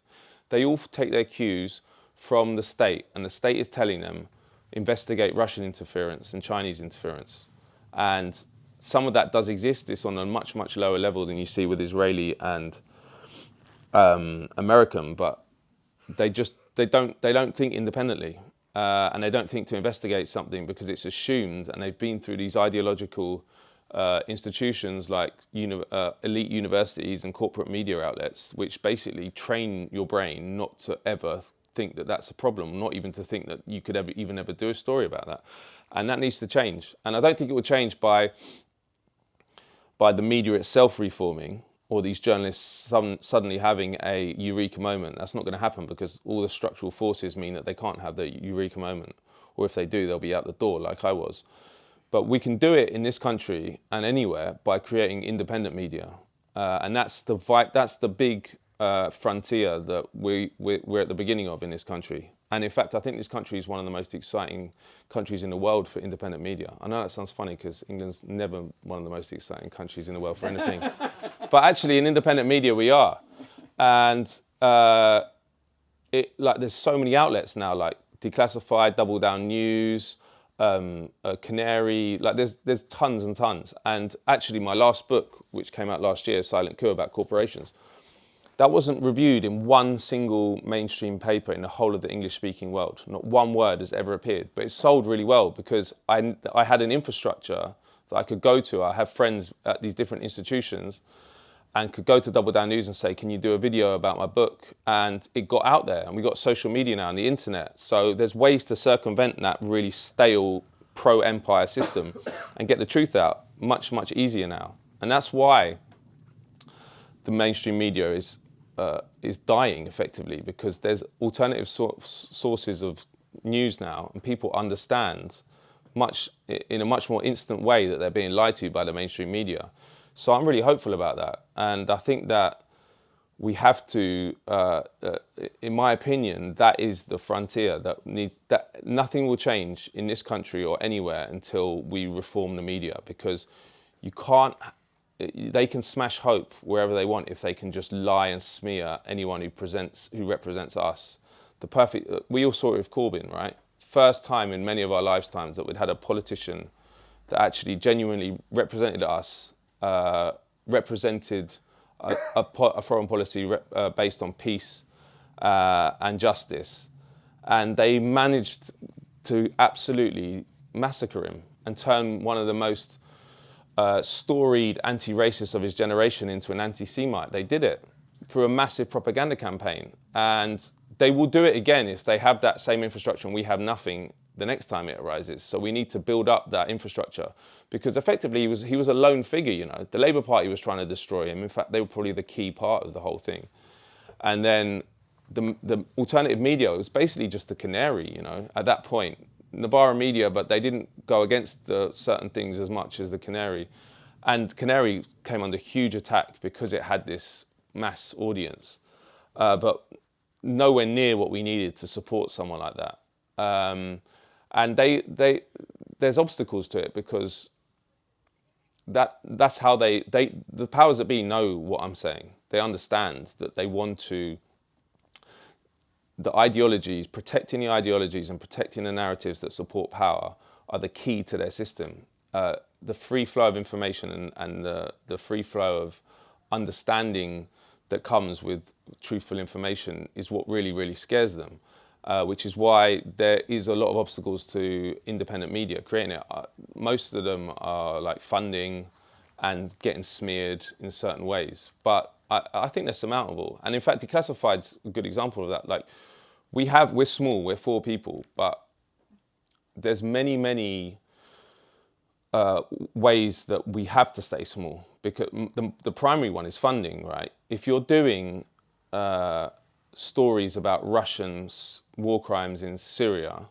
They all take their cues from the state, and the state is telling them, investigate Russian interference and Chinese interference. And some of that does exist. It's on a much, much lower level than you see with Israeli and American, but they don't think independently, and they don't think to investigate something because it's assumed, and they've been through these ideological institutions like elite universities and corporate media outlets, which basically train your brain not to ever think that that's a problem, not even to think that you could ever do a story about that. And that needs to change. And I don't think it will change by the media itself reforming, or these journalists suddenly having a eureka moment. That's not going to happen, because all the structural forces mean that they can't have the eureka moment. Or if they do, they'll be out the door like I was. But we can do it in this country and anywhere by creating independent media. And that's the big frontier that we're at the beginning of in this country. And in fact, I think this country is one of the most exciting countries in the world for independent media. I know that sounds funny because England's never one of the most exciting countries in the world for anything. But actually, in independent media, we are. And there's so many outlets now, like Declassified, Double Down News, Canary, there's tons and tons. And actually, my last book, which came out last year, Silent Coup, about corporations, that wasn't reviewed in one single mainstream paper in the whole of the English-speaking world. Not one word has ever appeared, but it sold really well because I had an infrastructure that I could go to. I have friends at these different institutions and could go to Double Down News and say, can you do a video about my book? And it got out there, and we got social media now and the internet. So there's ways to circumvent that really stale pro-empire system and get the truth out much, much easier now. And that's why the mainstream media is dying effectively, because there's alternative sources of news now, and people understand in a much more instant way that they're being lied to by the mainstream media. So I'm really hopeful about that, and I think that we have to, in my opinion, that is the frontier that nothing will change in this country or anywhere until we reform the media, because you can't. They can smash hope wherever they want if they can just lie and smear anyone who represents us. We all saw it with Corbyn, right? First time in many of our lifetimes that we'd had a politician that actually genuinely represented us, represented a foreign policy based on peace and justice. And they managed to absolutely massacre him and turn one of the most storied anti-racist of his generation into an anti-Semite. They did it through a massive propaganda campaign, and they will do it again if they have that same infrastructure and we have nothing the next time it arises. So we need to build up that infrastructure, because effectively he was a lone figure. You know, the Labour Party was trying to destroy him. In fact, they were probably the key part of the whole thing. And then the alternative media was basically just a canary. You know, at that point. Navarra media, but they didn't go against certain things as much as the Canary. And Canary came under huge attack because it had this mass audience, but nowhere near what we needed to support someone like that. And there's obstacles to it, because that's how the powers that be know what I'm saying. They understand that they want to. The ideologies, protecting the ideologies and protecting the narratives that support power are the key to their system. The free flow of information and the free flow of understanding that comes with truthful information is what really, really scares them, which is why there is a lot of obstacles to independent media creating it. Most of them are like funding and getting smeared in certain ways, but I think they're surmountable. And in fact, Declassified's a good example of that. Like, we're small, we're 4 people, but there's many ways that we have to stay small, because the primary one is funding, right? If you're doing stories about Russians' war crimes in Syria,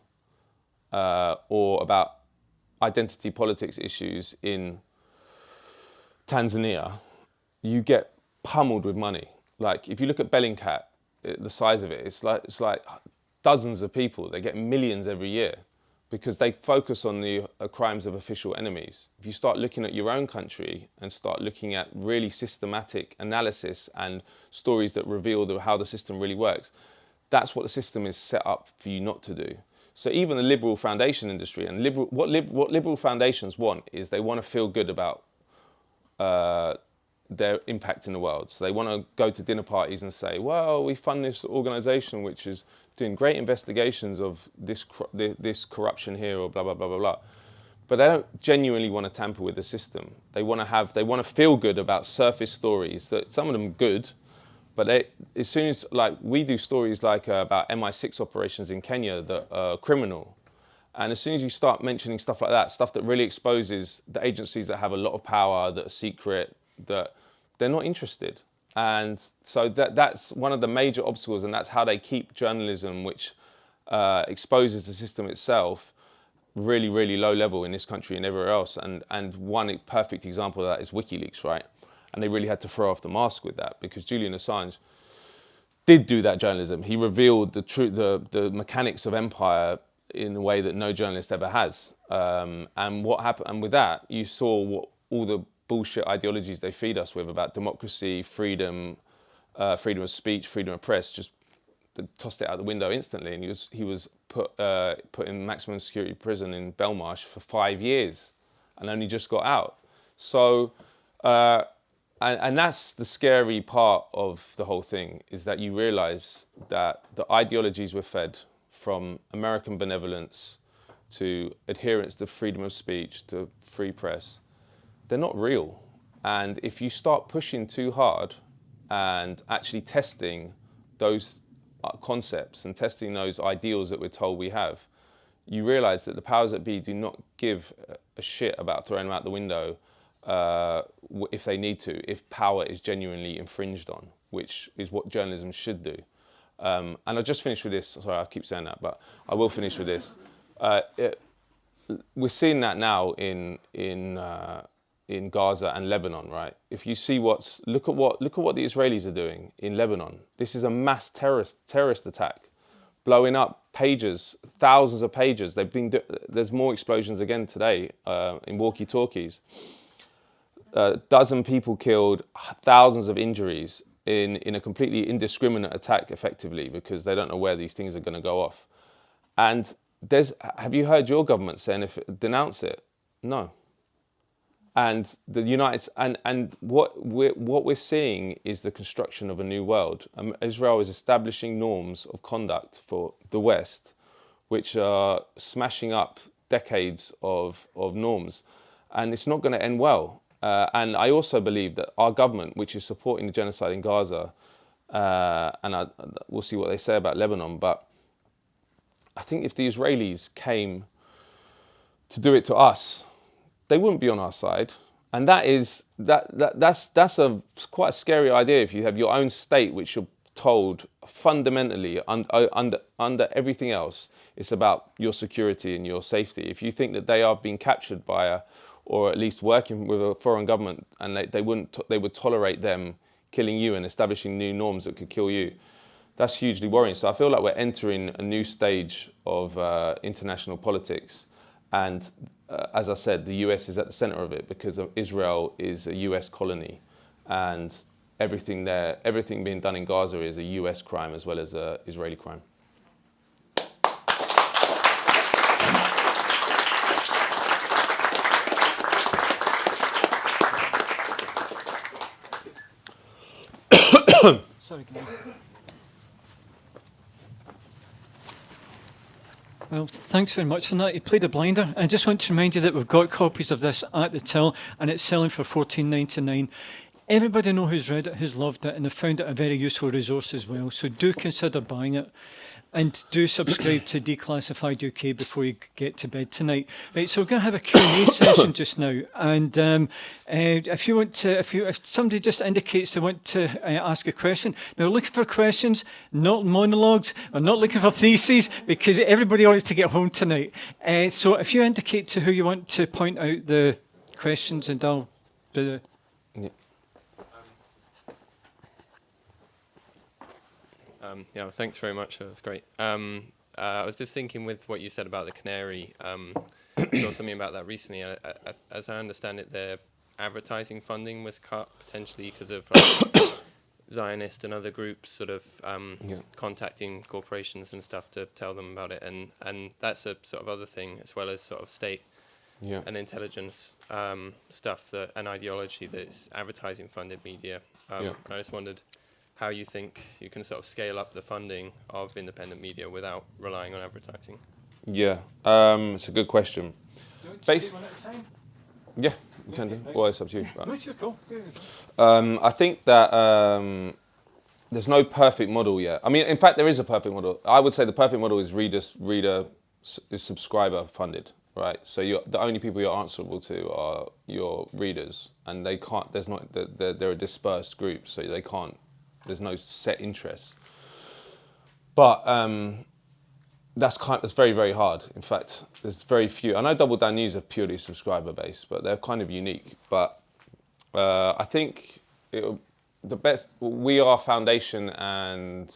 or about identity politics issues in Tanzania, you get pummeled with money. Like, if you look at Bellingcat, the size of it, it's like dozens of people. They get millions every year. because they focus on the crimes of official enemies. If you start looking at your own country and start looking at really systematic analysis and stories that reveal how the system really works, that's what the system is set up for you not to do. So even the liberal foundation industry, and what liberal foundations want is they want to feel good about their impact in the world. So they want to go to dinner parties and say, well, we fund this organization which is doing great investigations of this corruption here, or blah, blah, blah, blah, blah. But they don't genuinely want to tamper with the system. They want to feel good about surface stories, that some of them are good, but as soon as, like, we do stories like about MI6 operations in Kenya that are criminal. And as soon as you start mentioning stuff like that, stuff that really exposes the agencies that have a lot of power, that are secret, that they're not interested. And so that's one of the major obstacles, and that's how they keep journalism, which exposes the system itself, really, really low level in this country and everywhere else. And one perfect example of that is WikiLeaks, right? And they really had to throw off the mask with that, because Julian Assange did do that journalism. He revealed the mechanics of empire in a way that no journalist ever has. And what happened? And with that, you saw what all the bullshit ideologies they feed us with about democracy, freedom, freedom of speech, freedom of press, just tossed it out the window instantly. And he was put in maximum security prison in Belmarsh for 5 years, and only just got out. So, and that's the scary part of the whole thing, is that you realize that the ideologies we're fed, from American benevolence to adherence to freedom of speech to free press, they're not real. And if you start pushing too hard and actually testing those concepts and testing those ideals that we're told we have, you realize that the powers that be do not give a shit about throwing them out the window if they need to, if power is genuinely infringed on, which is what journalism should do. And I'll just finish with this. Sorry, I keep saying that, but I will finish with this. We're seeing that now in Gaza and Lebanon, right? If you see look at what the Israelis are doing in Lebanon. This is a mass terrorist attack, blowing up pages, thousands of pages. There's more explosions again today in walkie-talkies. A dozen people killed, thousands of injuries in a completely indiscriminate attack, effectively, because they don't know where these things are going to go off. And have you heard your government denounce it? No. And what we're seeing is the construction of a new world. Israel is establishing norms of conduct for the West, which are smashing up decades of norms, and it's not going to end well. And I also believe that our government, which is supporting the genocide in Gaza, we'll see what they say about Lebanon, but I think if the Israelis came to do it to us, they wouldn't be on our side. And that's quite a scary idea. If you have your own state, which you're told fundamentally under everything else, it's about your security and your safety. If you think that they are being captured by or at least working with a foreign government, and they would tolerate them killing you and establishing new norms that could kill you, that's hugely worrying. So I feel like we're entering a new stage of international politics. And as I said, the US is at the center of it, because Israel is a US colony, and everything being done in Gaza is a US crime as well as an Israeli crime. Sorry, well, thanks very much for that. You played a blinder. I just want to remind you that we've got copies of this at the till, and it's selling for $14.99. Everybody know who's read it, who's loved it, and have found it a very useful resource as well. So do consider buying it. And do subscribe to Declassified UK before you get to bed tonight. Right, so we're going to have a Q&A session just now. And if somebody just indicates they want to ask a question, now we're looking for questions, not monologues. We're not looking for theses, because everybody wants to get home tonight. So if you indicate to who you want to point out the questions, and I'll do the... Yeah, thanks very much. That's great. I was just thinking with what you said about the canary. Saw something about that recently. As I understand it, their advertising funding was cut potentially because of like, Zionist and other groups sort of contacting corporations and stuff to tell them about it, and that's a sort of other thing as well as sort of state and intelligence stuff and ideology that's advertising funded media. I just wondered how you think you can sort of scale up the funding of independent media without relying on advertising. Yeah, it's a good question. Do you want to do one at a time? Yeah, we can do. Well, it's up to you. No, it's your call. I think that there's no perfect model yet. I mean, in fact, there is a perfect model. I would say the perfect model is reader is subscriber funded, right? So the only people you're answerable to are your readers, and they can't. They're a dispersed group, so they can't. There's no set interest. But that's very, very hard. In fact, there's very few. I know Double Down News are purely subscriber based, but they're kind of unique. But I think the best. We are foundation and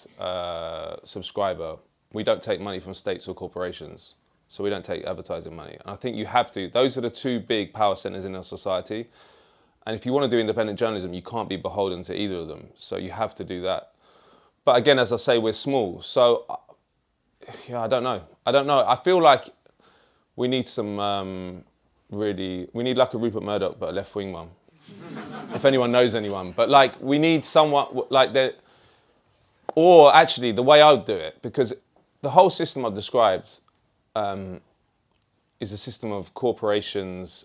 subscriber. We don't take money from states or corporations, so we don't take advertising money. And I think you have to. Those are the two big power centers in our society. And if you want to do independent journalism, you can't be beholden to either of them. So you have to do that. But again, as I say, we're small. So I don't know. I feel like we need some we need like a Rupert Murdoch, but a left-wing one. If anyone knows anyone. But like, we need someone like that. Or actually, the way I would do it, because the whole system I've described is a system of corporations,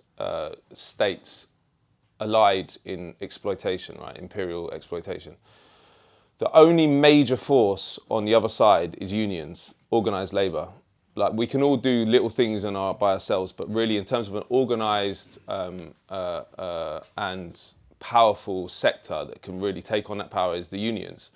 states, allied in exploitation, right? Imperial exploitation. The only major force on the other side is unions, organised labour. Like, we can all do little things by ourselves, but really in terms of an organised and powerful sector that can really take on that power is the unions.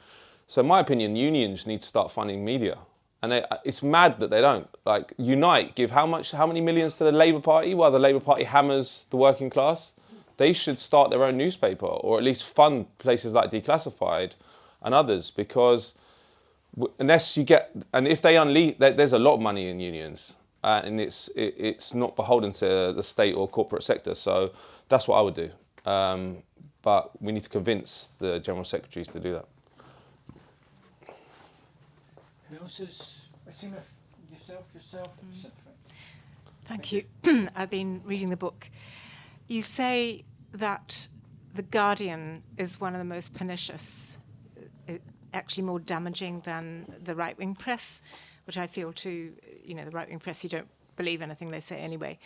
So in my opinion, unions need to start funding media. And it's mad that they don't. Like, Unite, give how many millions to the Labour Party while the Labour Party hammers the working class? They should start their own newspaper, or at least fund places like Declassified and others, because unless you get, and if they unleash, there's a lot of money in unions, and it's not beholden to the state or corporate sector. So that's what I would do. But we need to convince the general secretaries to do that. Who else is? Yourself. Thank you. I've been reading the book. You say that The Guardian is one of the most pernicious, actually more damaging than the right-wing press, which I feel too, the right-wing press, you don't believe anything they say anyway.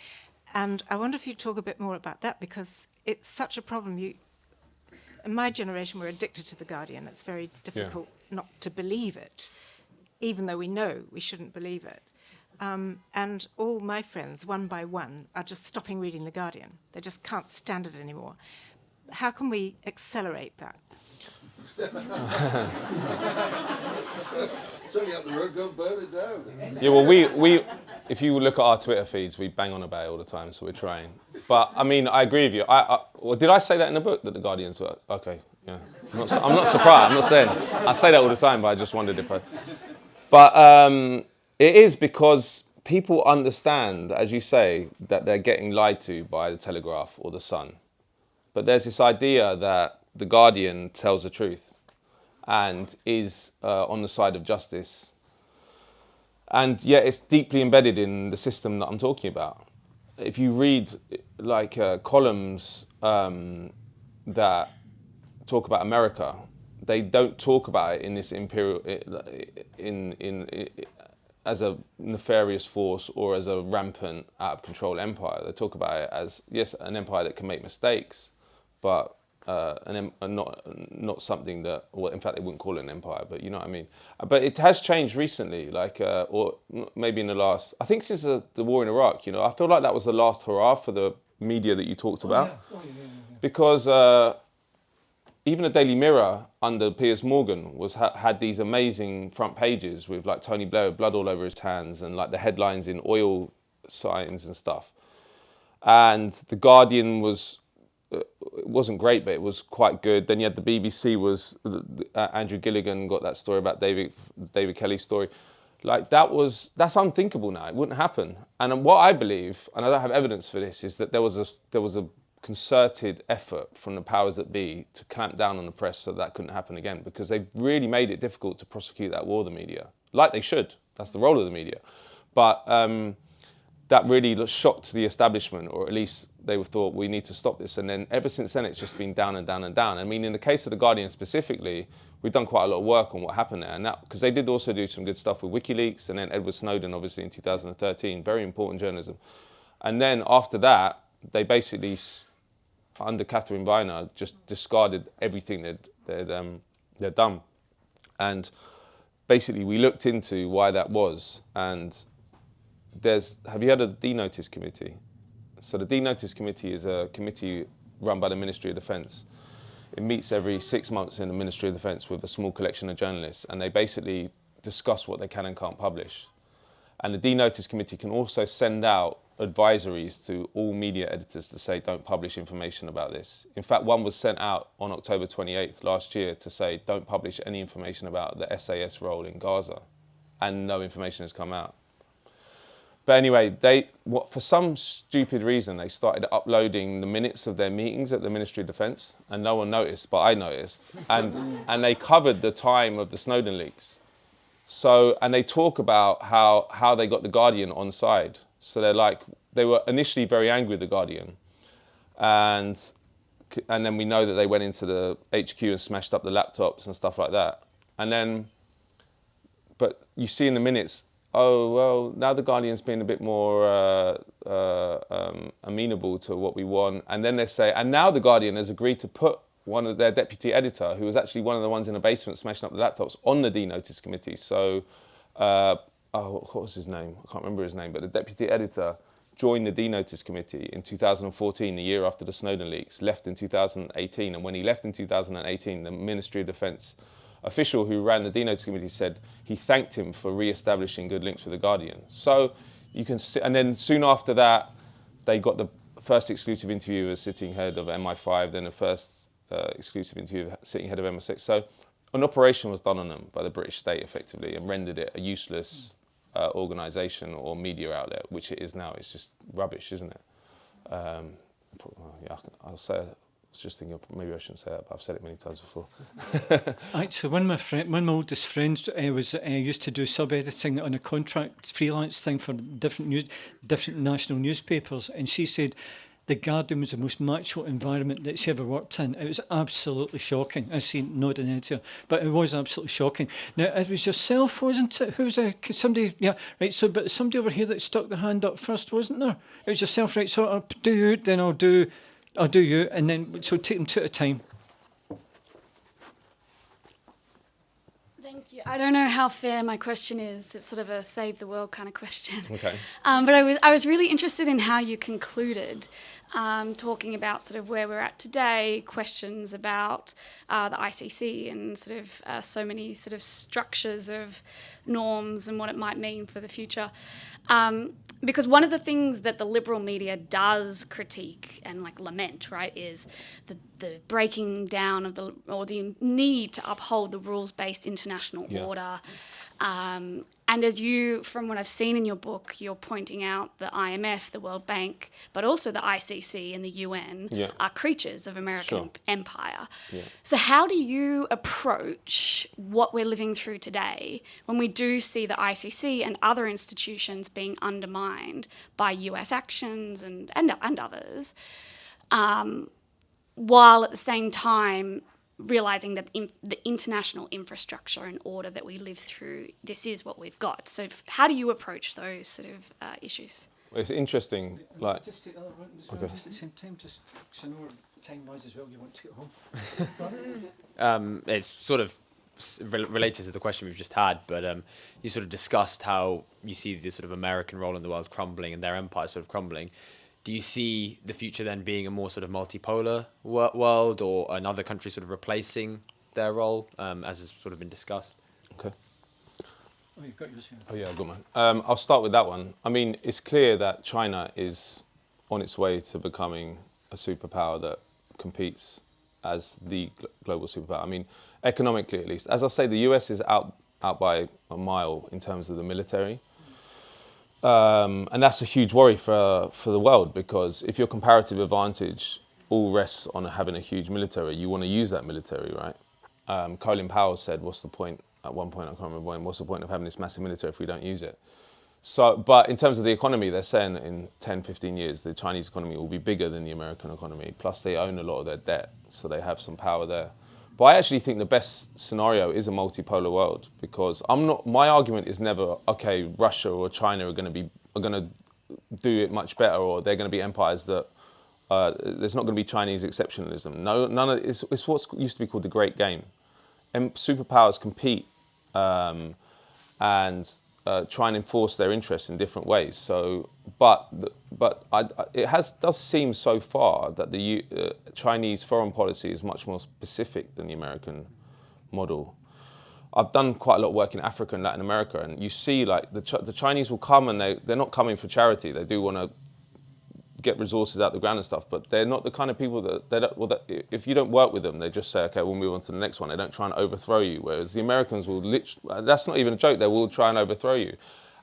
And I wonder if you'd talk a bit more about that, because it's such a problem. In my generation, we're addicted to The Guardian. It's very difficult not to believe it, even though we know we shouldn't believe it. And all my friends, one by one, are just stopping reading The Guardian. They just can't stand it anymore. How can we accelerate that? Certainly up the road, go burn it down. Yeah, well, we if you look at our Twitter feeds, we bang on about it all the time, so we're trying. But I mean, I agree with you. Well, did I say that in the book that the Guardians were okay? Yeah, I'm not surprised. I'm not saying I say that all the time, but I just wondered if I. But it is because people understand, as you say, that they're getting lied to by the Telegraph or the Sun. But there's this idea that the Guardian tells the truth and is on the side of justice. And yet it's deeply embedded in the system that I'm talking about. If you read like columns that talk about America, they don't talk about it in this imperial, as a nefarious force or as a rampant, out of control empire. They talk about it as, yes, an empire that can make mistakes, but not something that, well, in fact, they wouldn't call it an empire, but you know what I mean. But it has changed recently, like, or maybe in the last, I think since the war in Iraq, I feel like that was the last hurrah for the media that you talked about. Yeah. Because even the Daily Mirror under Piers Morgan had these amazing front pages with like Tony Blair with blood all over his hands and like the headlines in oil signs and stuff. And The Guardian it wasn't great, but it was quite good. Then you had the BBC Andrew Gilligan got that story about David Kelly's story. Like that's unthinkable now. It wouldn't happen. And what I believe, and I don't have evidence for this, is that there was a concerted effort from the powers that be to clamp down on the press so that couldn't happen again, because they really made it difficult to prosecute that war of the media, like they should. That's the role of the media. But that really shocked the establishment, or at least they thought, we need to stop this. And then ever since then, it's just been down and down and down. I mean, in the case of The Guardian specifically, we've done quite a lot of work on what happened there. And that, because they did also do some good stuff with WikiLeaks, and then Edward Snowden, obviously, in 2013, very important journalism. And then after that, they basically, under Catherine Viner, just discarded everything they'd done. And basically, we looked into why that was. And have you heard of the Denotice Committee? So the Denotice Committee is a committee run by the Ministry of Defence. It meets every 6 months in the Ministry of Defence with a small collection of journalists, and they basically discuss what they can and can't publish. And the Denotice Committee can also send out advisories to all media editors to say, don't publish information about this. In fact, one was sent out on October 28th last year to say, don't publish any information about the SAS role in Gaza. And no information has come out. But anyway, for some stupid reason, they started uploading the minutes of their meetings at the Ministry of Defence, and no one noticed, but I noticed. And they covered the time of the Snowden leaks. So, and they talk about how they got The Guardian on side. So they were initially very angry with The Guardian. And then we know that they went into the HQ and smashed up the laptops and stuff like that. But you see in the minutes, oh, well, now The Guardian's been a bit more amenable to what we want. And then they say, and now The Guardian has agreed to put one of their deputy editor, who was actually one of the ones in the basement smashing up the laptops, on the Denotice Committee. So, what was his name? I can't remember his name, but the deputy editor joined the Denotice Committee in 2014, the year after the Snowden leaks, left in 2018. And when he left in 2018, the Ministry of Defence official who ran the Denotice Committee said he thanked him for re-establishing good links with The Guardian. So you can see, and then soon after that, they got the first exclusive interview as sitting head of MI5, then the first exclusive interview sitting head of MI6. So an operation was done on them by the British state effectively and rendered it a useless organisation or media outlet, which it is now. It's just rubbish, isn't it? I'll say it. I was just thinking maybe I shouldn't say that, but I've said it many times before. Actually, one of my oldest friends used to do sub-editing on a contract freelance thing for different national newspapers, and she said The Guardian was the most macho environment that she ever worked in. It was absolutely shocking. I see nodding heads here, but it was absolutely shocking. Now, it was yourself, wasn't it? Who's somebody? Yeah, right. So, but somebody over here that stuck their hand up first, wasn't there? It was yourself, right? So I'll do you, then I'll do you, and then so take them two at a time. Thank you. I don't know how fair my question is. It's sort of a save the world kind of question. Okay. But I was really interested in how you concluded, talking about sort of where we're at today, questions about the ICC and sort of so many sort of structures of norms and what it might mean for the future. Because one of the things that the liberal media does critique and like lament, right, is the breaking down of the need to uphold the rules-based international order. And as you, from what I've seen in your book, you're pointing out the IMF, the World Bank, but also the ICC and the UN are creatures of American empire. Yeah. So how do you approach what we're living through today when we do see the ICC and other institutions being undermined by US actions and others, while at the same time realising that the international infrastructure and order that we live through, this is what we've got. So how do you approach those sort of issues? It's interesting, like... Just take that one as well, just at the same time, just because I know time-wise as well, you want to get home. It's sort of related to the question we've just had, but you sort of discussed how you see the sort of American role in the world crumbling and their empire sort of crumbling. Do you see the future then being a more sort of multipolar world, or another country sort of replacing their role, as has sort of been discussed? Okay. Oh, you've got yours here. Oh, yeah, good man. I'll start with that one. I mean, it's clear that China is on its way to becoming a superpower that competes as the global superpower. I mean, economically at least. As I say, the US is out by a mile in terms of the military. And that's a huge worry for the world, because if your comparative advantage all rests on having a huge military, you want to use that military, right? Colin Powell said, what's the point, at one point, I can't remember when, what's the point of having this massive military if we don't use it? So, but in terms of the economy, they're saying in 10, 15 years, the Chinese economy will be bigger than the American economy, plus they own a lot of their debt, so they have some power there. But I actually think the best scenario is a multipolar world, because my argument is never, okay, Russia or China are going to do it much better, or they're going to be empires that, there's not going to be Chinese exceptionalism. No, none of it's what used to be called the Great Game. Superpowers compete and try and enforce their interests in different ways. So, it does seem so far that the Chinese foreign policy is much more specific than the American model. I've done quite a lot of work in Africa and Latin America, and you see like the Chinese will come and they're not coming for charity. They do want to get resources out the ground and stuff, but they're not the kind of people that if you don't work with them, they just say, okay, we'll move on to the next one. They don't try and overthrow you, whereas the Americans will literally, that's not even a joke, they will try and overthrow you.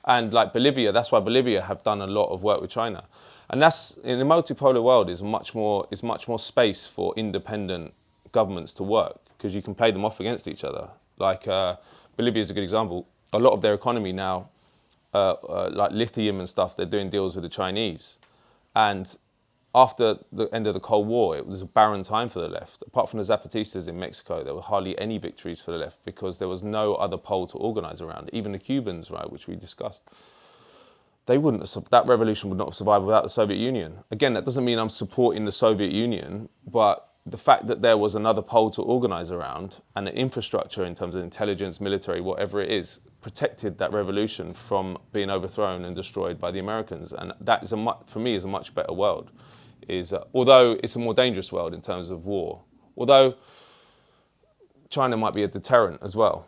And like Bolivia, that's why Bolivia have done a lot of work with China. And that's, in a multipolar world, is much more space for independent governments to work, because you can play them off against each other. Like Bolivia is a good example. A lot of their economy now, like lithium and stuff, they're doing deals with the Chinese. And after the end of the Cold War, it was a barren time for the left. Apart from the Zapatistas in Mexico, there were hardly any victories for the left, because there was no other pole to organize around. Even the Cubans, right, which we discussed, that revolution would not have survived without the Soviet Union. Again, that doesn't mean I'm supporting the Soviet Union, but the fact that there was another pole to organize around, and the infrastructure in terms of intelligence, military, whatever it is, protected that revolution from being overthrown and destroyed by the Americans. And that is for me, is a much better world. Although it's a more dangerous world in terms of war. Although China might be a deterrent as well.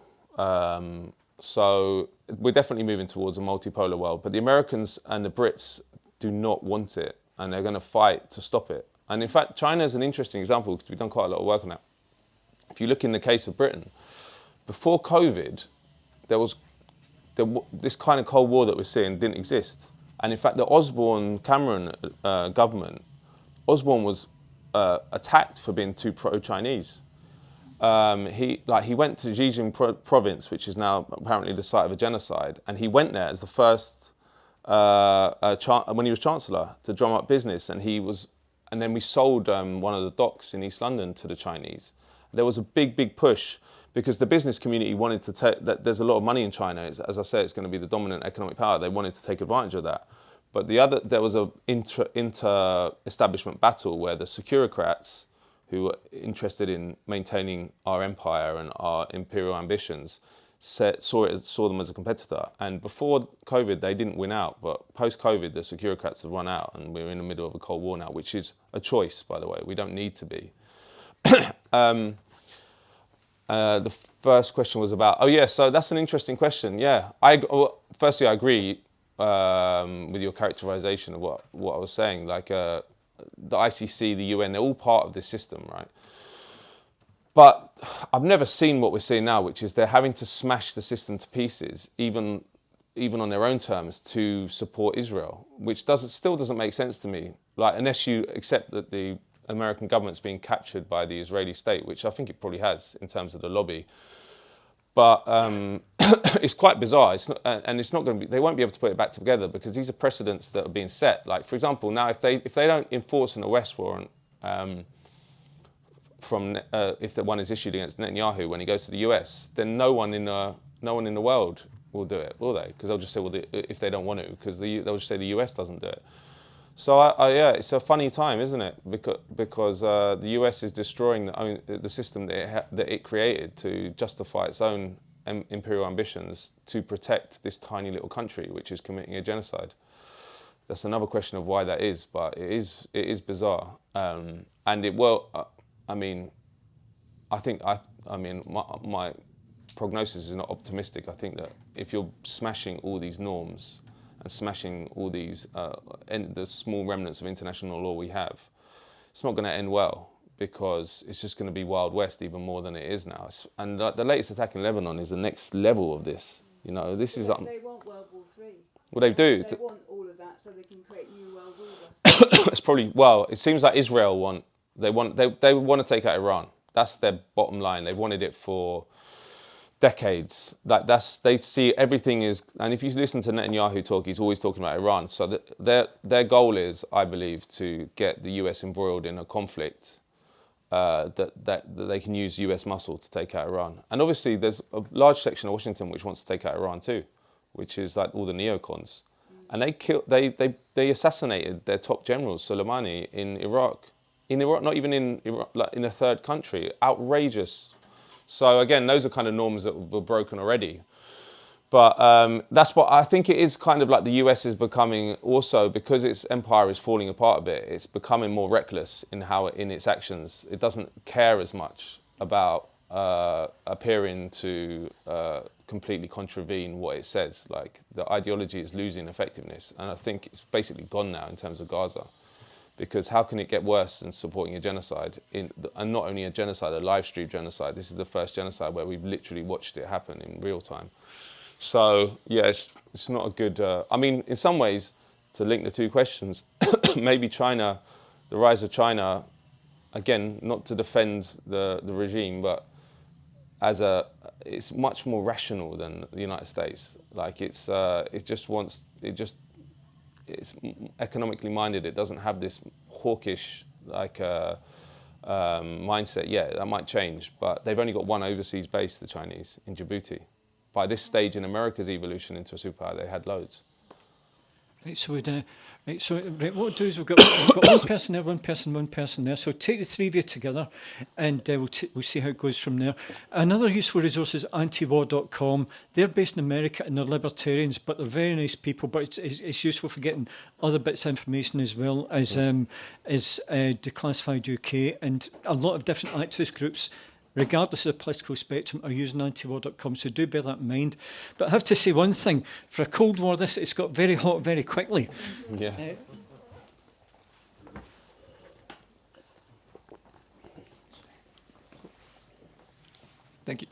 So we're definitely moving towards a multipolar world. But the Americans and the Brits do not want it, and they're going to fight to stop it. And in fact, China is an interesting example, because we've done quite a lot of work on that. If you look in the case of Britain, before COVID, this kind of Cold War that we're seeing didn't exist. And in fact, the Osborne-Cameron government, Osborne was attacked for being too pro-Chinese. He went to Xinjiang province, which is now apparently the site of a genocide, and he went there as the first, when he was Chancellor, to drum up business, and then we sold one of the docks in East London to the Chinese. There was a big push, because the business community wanted to take that. There's a lot of money in China. As I say, it's going to be the dominant economic power. They wanted to take advantage of that. But there was a inter-establishment battle where the Securocrats, who were interested in maintaining our empire and our imperial ambitions, saw them as a competitor. And before COVID, they didn't win out. But post-COVID, the Securocrats have run out, and we're in the middle of a Cold War now, which is a choice, by the way. We don't need to be. The first question was about, so that's an interesting question. Yeah, firstly, I agree with your characterization of what I was saying. Like the ICC, the UN, they're all part of this system, right? But I've never seen what we're seeing now, which is they're having to smash the system to pieces, even on their own terms, to support Israel, which still doesn't make sense to me. Like, unless you accept that the American government's being captured by the Israeli state, which I think it probably has in terms of the lobby. But it's quite bizarre. It's not going to be. They won't be able to put it back together, because these are precedents that are being set. Like, for example, now if they don't enforce an arrest warrant if the one is issued against Netanyahu when he goes to the US, then no one in the world will do it, will they? Because they'll just say, well, if they don't want to, because they'll just say the US doesn't do it. So it's a funny time, isn't it? Because the US is destroying the system that it created to justify its own imperial ambitions to protect this tiny little country, which is committing a genocide. That's another question of why that is, but it is bizarre, and it will. My prognosis is not optimistic. I think that if you're smashing all these norms and smashing all these the small remnants of international law we have, it's not going to end well, because it's just going to be Wild West even more than it is now. And the latest attack in Lebanon is the next level of this. You know, this is... They want World War III. Well, they do. They want all of that so they can create new world order. It's probably... Well, it seems like Israel want to take out Iran. That's their bottom line. They've wanted it for decades. They see everything is... And if you listen to Netanyahu talk, he's always talking about Iran. So their goal is, I believe, to get the US embroiled in a conflict that they can use US muscle to take out Iran. And obviously there's a large section of Washington which wants to take out Iran too, which is like all the neocons. And they assassinated their top generals, Soleimani, in Iraq. In Iraq, not even in Iraq, like in a third country. Outrageous. So again, those are kind of norms that were broken already. But that's what I think it is kind of like the US is becoming also, because its empire is falling apart a bit, it's becoming more reckless in its actions. It doesn't care as much about appearing to completely contravene what it says. Like the ideology is losing effectiveness. And I think it's basically gone now in terms of Gaza. Because how can it get worse than supporting a genocide? And not only a genocide, a live stream genocide. This is the first genocide where we've literally watched it happen in real time. So, yeah, it's not a good... I mean, in some ways, to link the two questions, maybe China, the rise of China, again, not to defend the regime, but it's much more rational than the United States. Like, it's economically minded. It doesn't have this hawkish, mindset. Yeah, that might change, but they've only got one overseas base, the Chinese, in Djibouti. By this stage in America's evolution into a superpower, they had loads. Right, so what we'll do is we've got one person there, one person there. So take the three of you together, and we'll see how it goes from there. Another useful resource is antiwar.com. They're based in America and they're libertarians, but they're very nice people. But it's useful for getting other bits of information as well as Declassified UK, and a lot of different activist groups, regardless of the political spectrum, are using antiwar.com, so do bear that in mind. But I have to say one thing, for a Cold War, it's got very hot very quickly. Yeah. Thank you.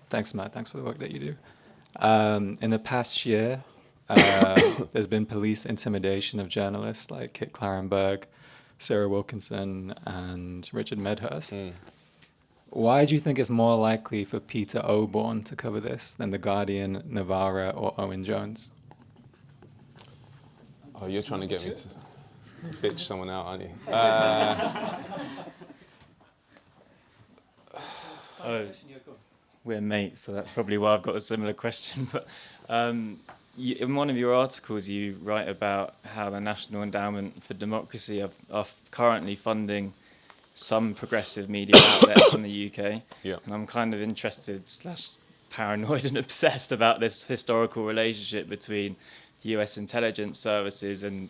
Thanks, Matt. Thanks for the work that you do. In the past year, there's been police intimidation of journalists like Kit Clarenberg, Sarah Wilkinson, and Richard Medhurst. Why do you think it's more likely for Peter Oborn to cover this than The Guardian, Navarra, or Owen Jones? Oh, you're trying to get me to bitch someone out, aren't you? We're mates, so that's probably why I've got a similar question. But in one of your articles, you write about how the National Endowment for Democracy are currently funding some progressive media outlets in the UK. Yeah. And I'm kind of interested / paranoid and obsessed about this historical relationship between the US intelligence services and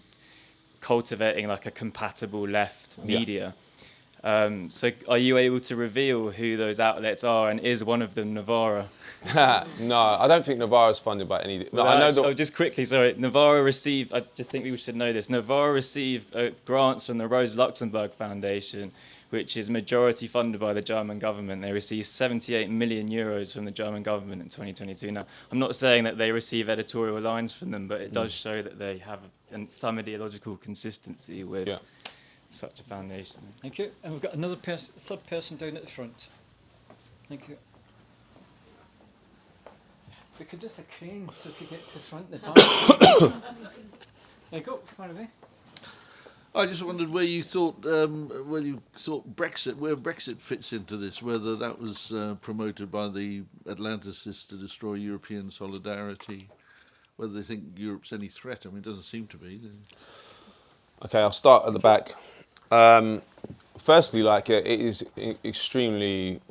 cultivating like a compatible left media. So are you able to reveal who those outlets are, and is one of them Navarra? No, I don't think Navarra is funded by any... No, I know just quickly, sorry. Navarra received, I just think we should know this, Navarra received grants from the Rosa Luxemburg Foundation, which is majority funded by the German government. They received 78 million euros from the German government in 2022. Now, I'm not saying that they receive editorial lines from them, but it does show that they have some ideological consistency with such a foundation. Thank you. And we've got another third person down at the front. Thank you. We could just a crane so we could get to the front, the back. There you go, far away. I just wondered where you thought Brexit, where Brexit fits into this, whether that was promoted by the Atlanticists to destroy European solidarity, whether they think Europe's any threat. I mean, it doesn't seem to be. Okay, I'll start at the back. Firstly, it is extremely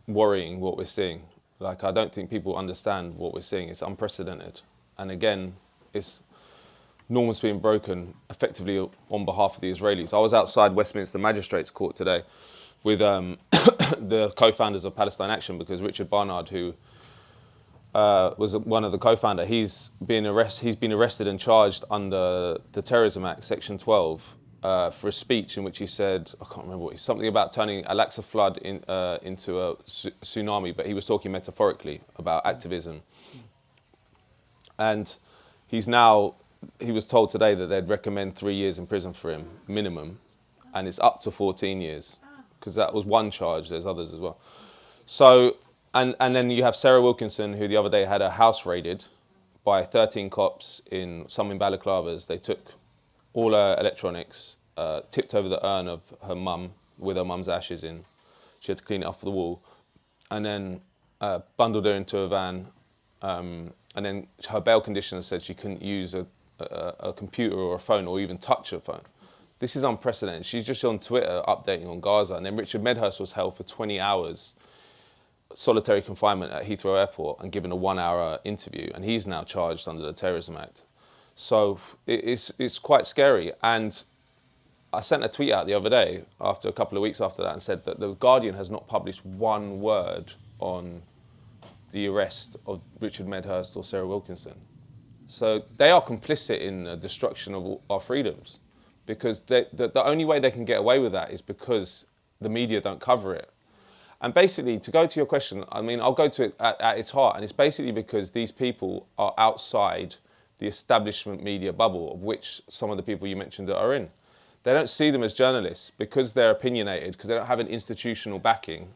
worrying what we're seeing. I don't think people understand what we're seeing. It's unprecedented. And again, it's norms being broken effectively on behalf of the Israelis. I was outside Westminster Magistrates Court today with the co-founders of Palestine Action, because Richard Barnard, who was one of the co-founder, he's been arrested and charged under the Terrorism Act, Section 12, for a speech in which he said, I can't remember what, something about turning Al-Aqsa flood into a tsunami, but he was talking metaphorically about activism. And he was told today that they'd recommend 3 years in prison for him, minimum, and it's up to 14 years, because that was one charge, there's others as well. So, and then you have Sarah Wilkinson, who the other day had her house raided by 13 cops, some in balaclavas. They took all her electronics, tipped over the urn of her mum with her mum's ashes in. She had to clean it off the wall, and then bundled her into a van. And then her bail conditions said she couldn't use a computer or a phone or even touch a phone. This is unprecedented. She's just on Twitter updating on Gaza. And then Richard Medhurst was held for 20 hours solitary confinement at Heathrow Airport and given a 1-hour interview. And he's now charged under the Terrorism Act. So it's quite scary. And I sent a tweet out the other day, after a couple of weeks after that, and said that The Guardian has not published one word on the arrest of Richard Medhurst or Sarah Wilkinson. So they are complicit in the destruction of our freedoms, because the only way they can get away with that is because the media don't cover it. And basically, to go to your question, I mean, I'll go to it at its heart, and it's basically because these people are outside the establishment media bubble, of which some of the people you mentioned are in. They don't see them as journalists because they're opinionated, because they don't have an institutional backing.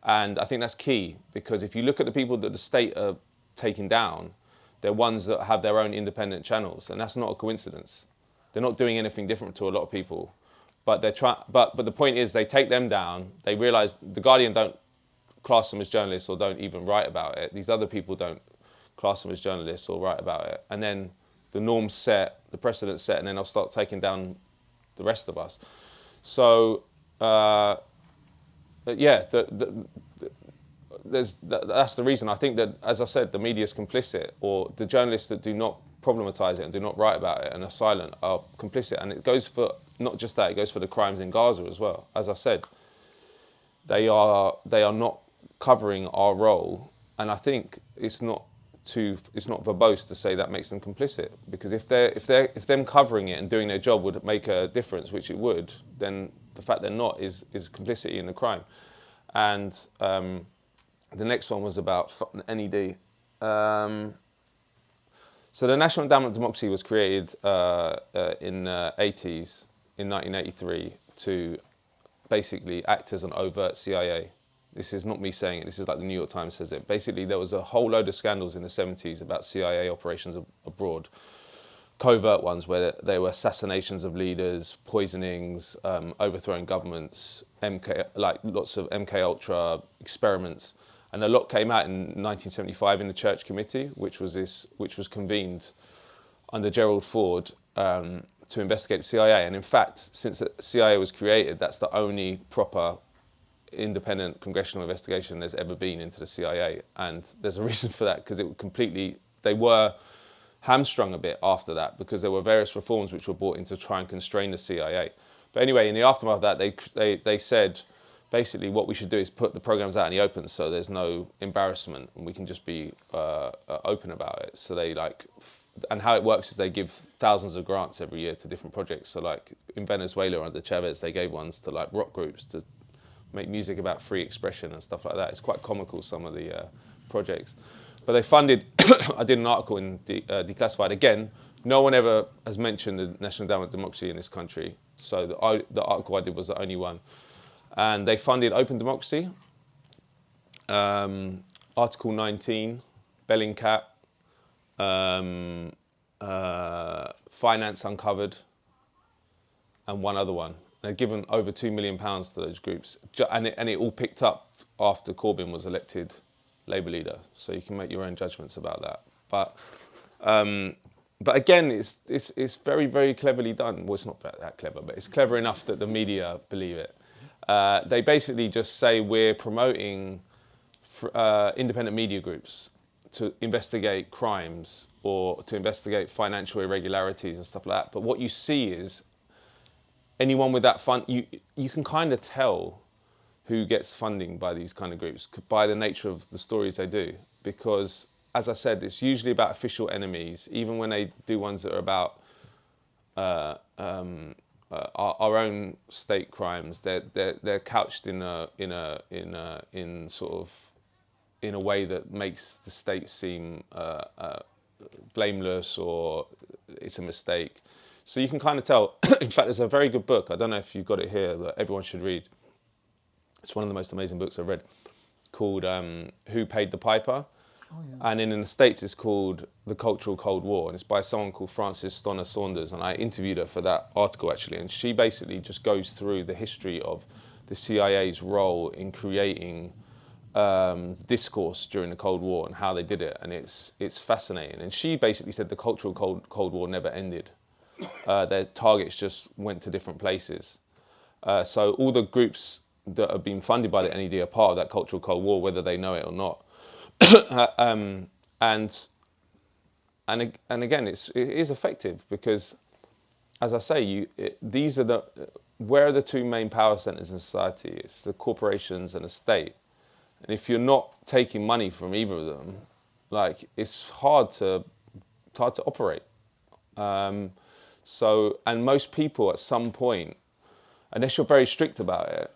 And I think that's key, because if you look at the people that the state are taking down, they're ones that have their own independent channels, and that's not a coincidence. They're not doing anything different to a lot of people, but they're trying. But the point is, they take them down. They realise The Guardian don't class them as journalists or don't even write about it. These other people don't class them as journalists or write about it, and then the norm's set, the precedent's set, and then they'll start taking down the rest of us. So. Yeah, that's the reason. I think that, as I said, the media is complicit, or the journalists that do not problematise it and do not write about it and are silent are complicit. And it goes for not just that; it goes for the crimes in Gaza as well. As I said, they are not covering our role, and I think it's not verbose to say that makes them complicit, because if them covering it and doing their job would make a difference, which it would, then the fact they're not is complicity in the crime. And the next one was about NED. So the National Endowment of Democracy was created in the 80s, in 1983, to basically act as an overt CIA. This is not me saying it, this is like the New York Times says it. Basically, there was a whole load of scandals in the 70s about CIA operations abroad. Covert ones where there were assassinations of leaders, poisonings, overthrowing governments, lots of MK Ultra experiments, and a lot came out in 1975 in the Church Committee, which was convened under Gerald Ford to investigate the CIA. And in fact, since the CIA was created, that's the only proper independent congressional investigation there's ever been into the CIA, and there's a reason for that, because they were hamstrung a bit after that, because there were various reforms which were brought in to try and constrain the CIA. But anyway, in the aftermath of that, they said basically what we should do is put the programs out in the open, so there's no embarrassment and we can just be open about it. So and how it works is they give thousands of grants every year to different projects. So like in Venezuela under Chavez, they gave ones to like rock groups to make music about free expression and stuff like that. It's quite comical, some of the projects. But they funded, I did an article in Declassified. Again, no one ever has mentioned the National Endowment of Democracy in this country. So the article I did was the only one. And they funded Open Democracy, Article 19, Bellingcat, Finance Uncovered, and one other one. They've given over £2 million to those groups. And it all picked up after Corbyn was elected Labour leader, so you can make your own judgments about that. But again, it's very, very cleverly done. Well, it's not that clever, but it's clever enough that the media believe it. They basically just say we're promoting independent media groups to investigate crimes or to investigate financial irregularities and stuff like that. But what you see is anyone with that fund, you can kind of tell who gets funding by these kind of groups by the nature of the stories they do. Because, as I said, it's usually about official enemies, even when they do ones that are about our own state crimes. They're couched in a way that makes the state seem blameless, or it's a mistake. So you can kind of tell. In fact, there's a very good book. I don't know if you've got it here, that everyone should read. It's one of the most amazing books I've read, called Who Paid the Piper? Oh, yeah. And in the States it's called The Cultural Cold War, and it's by someone called Frances Stonner Saunders, and I interviewed her for that article actually, and she basically just goes through the history of the CIA's role in creating discourse during the Cold War and how they did it, and it's fascinating. And she basically said the Cultural Cold War never ended. Their targets just went to different places. So all the groups that have been funded by the NED are part of that Cultural Cold War, whether they know it or not. And again, it is effective because, as I say, where are the two main power centers in society? It's the corporations and the state. And if you're not taking money from either of them, like, it's hard to operate. And most people at some point, unless you're very strict about it,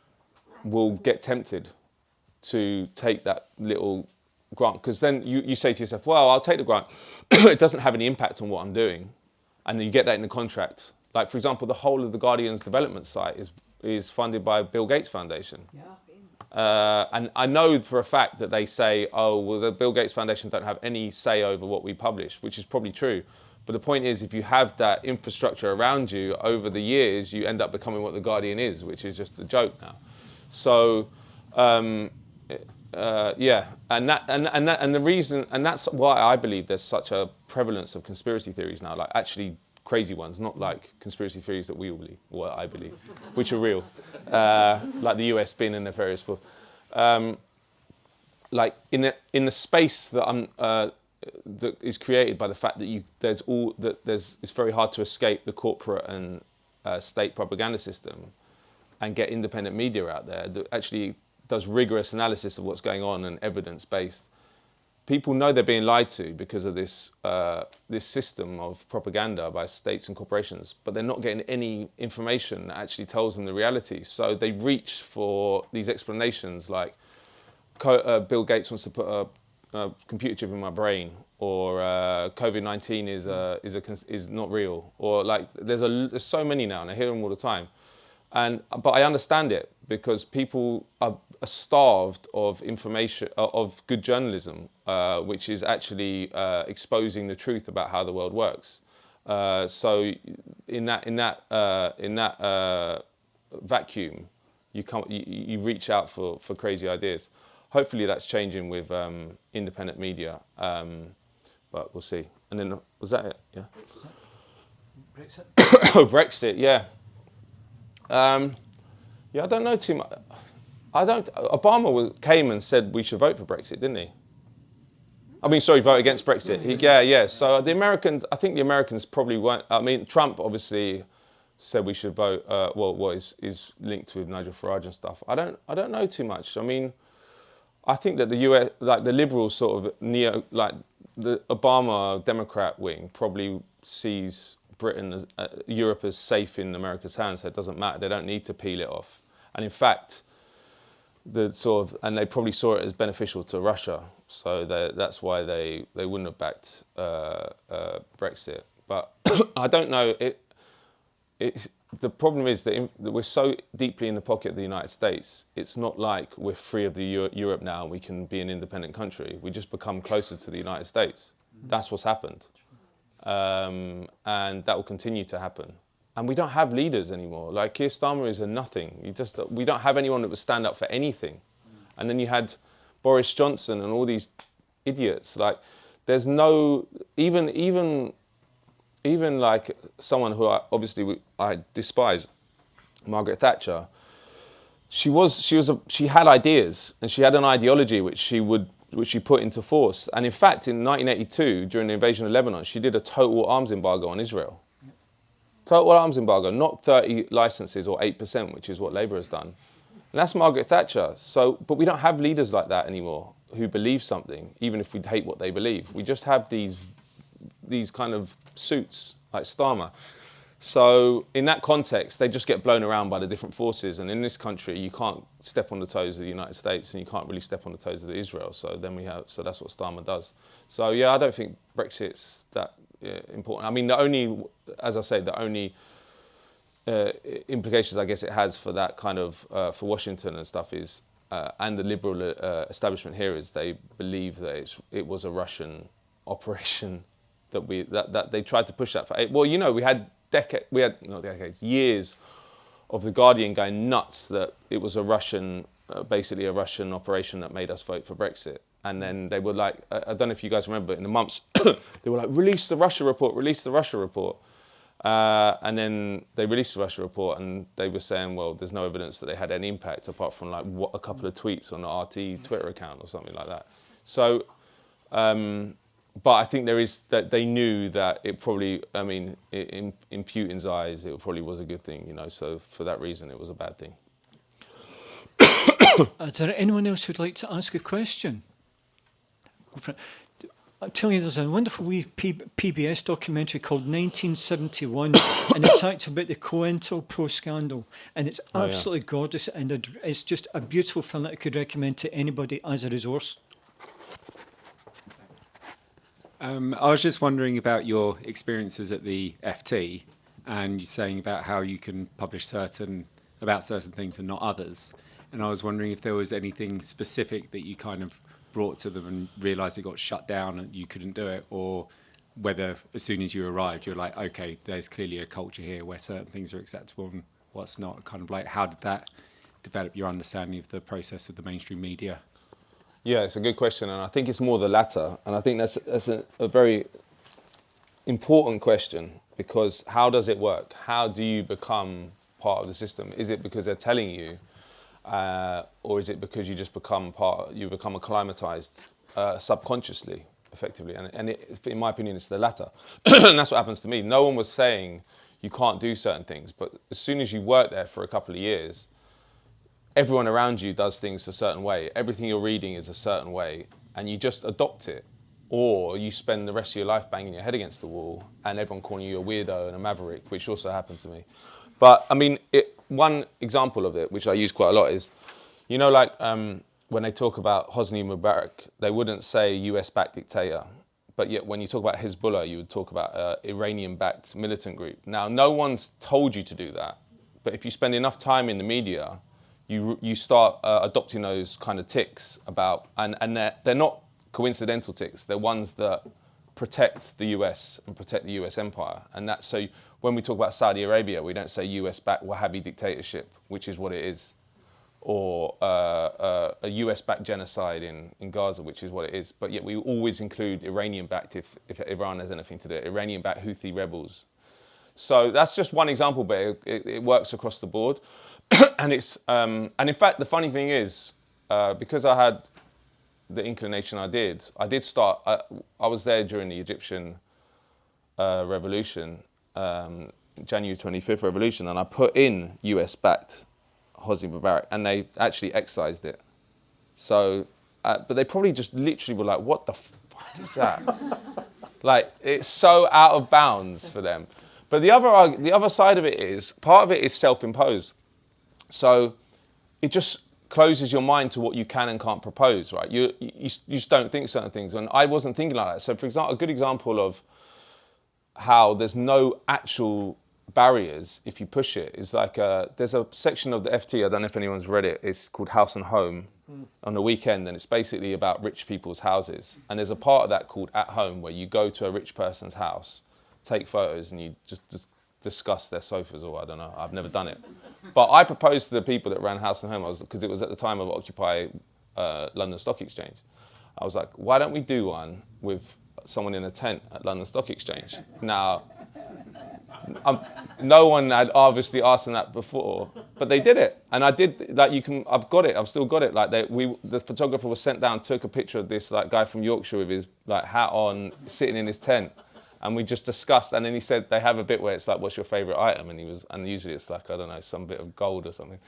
will get tempted to take that little grant, because then you say to yourself, well, I'll take the grant. It doesn't have any impact on what I'm doing. And then you get that in the contract. Like, for example, the whole of the Guardian's development site is funded by Bill Gates Foundation. Yeah. And I know for a fact that they say, oh, well, the Bill Gates Foundation don't have any say over what we publish, which is probably true. But the point is, if you have that infrastructure around you, over the years, you end up becoming what the Guardian is, which is just a joke now. So, yeah, and the reason, and that's why I believe there's such a prevalence of conspiracy theories now, like actually crazy ones, not like conspiracy theories that we all believe, or I believe, which are real, like the US being a nefarious force. Like in the space that that is created by the fact that it's very hard to escape the corporate and state propaganda system, and get independent media out there that actually does rigorous analysis of what's going on and evidence-based. People know they're being lied to because of this system of propaganda by states and corporations, but they're not getting any information that actually tells them the reality. So they reach for these explanations like Bill Gates wants to put a computer chip in my brain, or COVID-19 is not real, or like there's so many now, and I hear them all the time. But I understand it, because people are starved of information, of good journalism, which is actually exposing the truth about how the world works. So in that vacuum, you reach out for crazy ideas. Hopefully that's changing with independent media, but we'll see. And then was that it? Yeah. Brexit. Oh, Brexit. Yeah. Yeah, I don't know too much. Obama came and said we should vote for Brexit, didn't he? I mean, sorry, vote against Brexit. Yeah. So I think the Americans probably weren't. I mean, Trump obviously said we should vote. What is linked with Nigel Farage and stuff. I don't know too much. I mean, I think that the US, like the liberal sort of the Obama Democrat wing, probably sees Britain, Europe as safe in America's hands, so it doesn't matter. They don't need to peel it off. And in fact, and they probably saw it as beneficial to Russia, so that's why they wouldn't have backed Brexit. But I don't know. The problem is that we're so deeply in the pocket of the United States. It's not like we're free of the Europe now and we can be an independent country. We just become closer to the United States. That's what's happened. And that will continue to happen. And we don't have leaders anymore. Like Keir Starmer is a nothing. We don't have anyone that would stand up for anything. And then you had Boris Johnson and all these idiots. Like, there's no even like someone who I despise, Margaret Thatcher. She had ideas and she had an ideology which she put into force. And in fact, in 1982, during the invasion of Lebanon, she did a total arms embargo on Israel. Total arms embargo, not 30 licenses or 8%, which is what Labour has done. And that's Margaret Thatcher. But we don't have leaders like that anymore who believe something, even if we hate what they believe. We just have these kind of suits like Starmer. So in that context, they just get blown around by the different forces. And in this country, you can't step on the toes of the United States, and you can't really step on the toes of Israel. So that's what Starmer does. So yeah, I don't think Brexit's that important. I mean, the only implications I guess it has for that kind of for Washington and stuff is, and the liberal establishment here, is they believe that it was a Russian operation that they tried to push that for. Well, you know, we had years of The Guardian going nuts that it was a Russian, basically a Russian operation that made us vote for Brexit. And then they were like, I don't know if you guys remember, in the months, they were like, release the Russia report, release the Russia report. And then they released the Russia report, and they were saying, well, there's no evidence that they had any impact apart from like a couple of tweets on the RT Twitter account or something like that. So, but I think there is that they knew that it probably, I mean, in Putin's eyes, it probably was a good thing, you know. So for that reason, it was a bad thing. Is there anyone else who'd like to ask a question? I'll tell you, there's a wonderful wee PBS documentary called 1971, and it's actually about the COINTELPRO scandal, and it's absolutely gorgeous, and it's just a beautiful film that I could recommend to anybody as a resource. I was just wondering about your experiences at the FT, and you saying about how you can publish certain things and not others. And I was wondering if there was anything specific that you kind of brought to them and realised it got shut down and you couldn't do it, or whether as soon as you arrived you're like, okay, there's clearly a culture here where certain things are acceptable and what's not. Kind of like, how did that develop your understanding of the process of the mainstream media? Yeah, it's a good question, and I think it's more the latter. And I think that's a very important question, because how does it work? How do you become part of the system? Is it because they're telling you, or is it because you just become acclimatized subconsciously, effectively? And in my opinion, it's the latter. And that's what happens to me. No one was saying you can't do certain things, but as soon as you work there for a couple of years, everyone around you does things a certain way. Everything you're reading is a certain way, and you just adopt it. Or you spend the rest of your life banging your head against the wall and everyone calling you a weirdo and a maverick, which also happened to me. But I mean, one example of it, which I use quite a lot, is, you know, like when they talk about Hosni Mubarak, they wouldn't say US-backed dictator. But yet when you talk about Hezbollah, you would talk about Iranian-backed militant group. Now, no one's told you to do that. But if you spend enough time in the media, you start adopting those kind of tics about, and they're not coincidental tics. They're ones that protect the US and protect the US empire. And that's, so when we talk about Saudi Arabia, we don't say US-backed Wahhabi dictatorship, which is what it is, or a US-backed genocide in Gaza, which is what it is. But yet we always include Iranian-backed if Iran has anything to do, Iranian-backed Houthi rebels. So that's just one example, but it works across the board. And it's and in fact, the funny thing is, because I had the inclination I did start, I was there during the Egyptian revolution, January 25th revolution, and I put in US-backed Hosni Mubarak, and they actually excised it. So, but they probably just literally were like, what the fuck is that? Like, it's so out of bounds for them. But the other side of it is, part of it is self-imposed. So it just closes your mind to what you can and can't propose, right? You just don't think certain things. And I wasn't thinking like that. So for example, a good example of how there's no actual barriers if you push it is like, there's a section of the FT, I don't know if anyone's read it, it's called House and Home on the weekend, and it's basically about rich people's houses. And there's a part of that called At Home, where you go to a rich person's house, take photos, and you just discuss their sofas, or I don't know, I've never done it. But I proposed to the people that ran House and Home, because it was at the time of Occupy London Stock Exchange. I was like, why don't we do one with someone in a tent at London Stock Exchange? Now, no one had obviously asked them that before, but they did it. And I did, like, I've still got it. Like, the photographer was sent down, took a picture of this like guy from Yorkshire with his like hat on, sitting in his tent. And we just discussed, and then he said they have a bit where it's like, what's your favourite item? And usually it's like, I don't know, some bit of gold or something.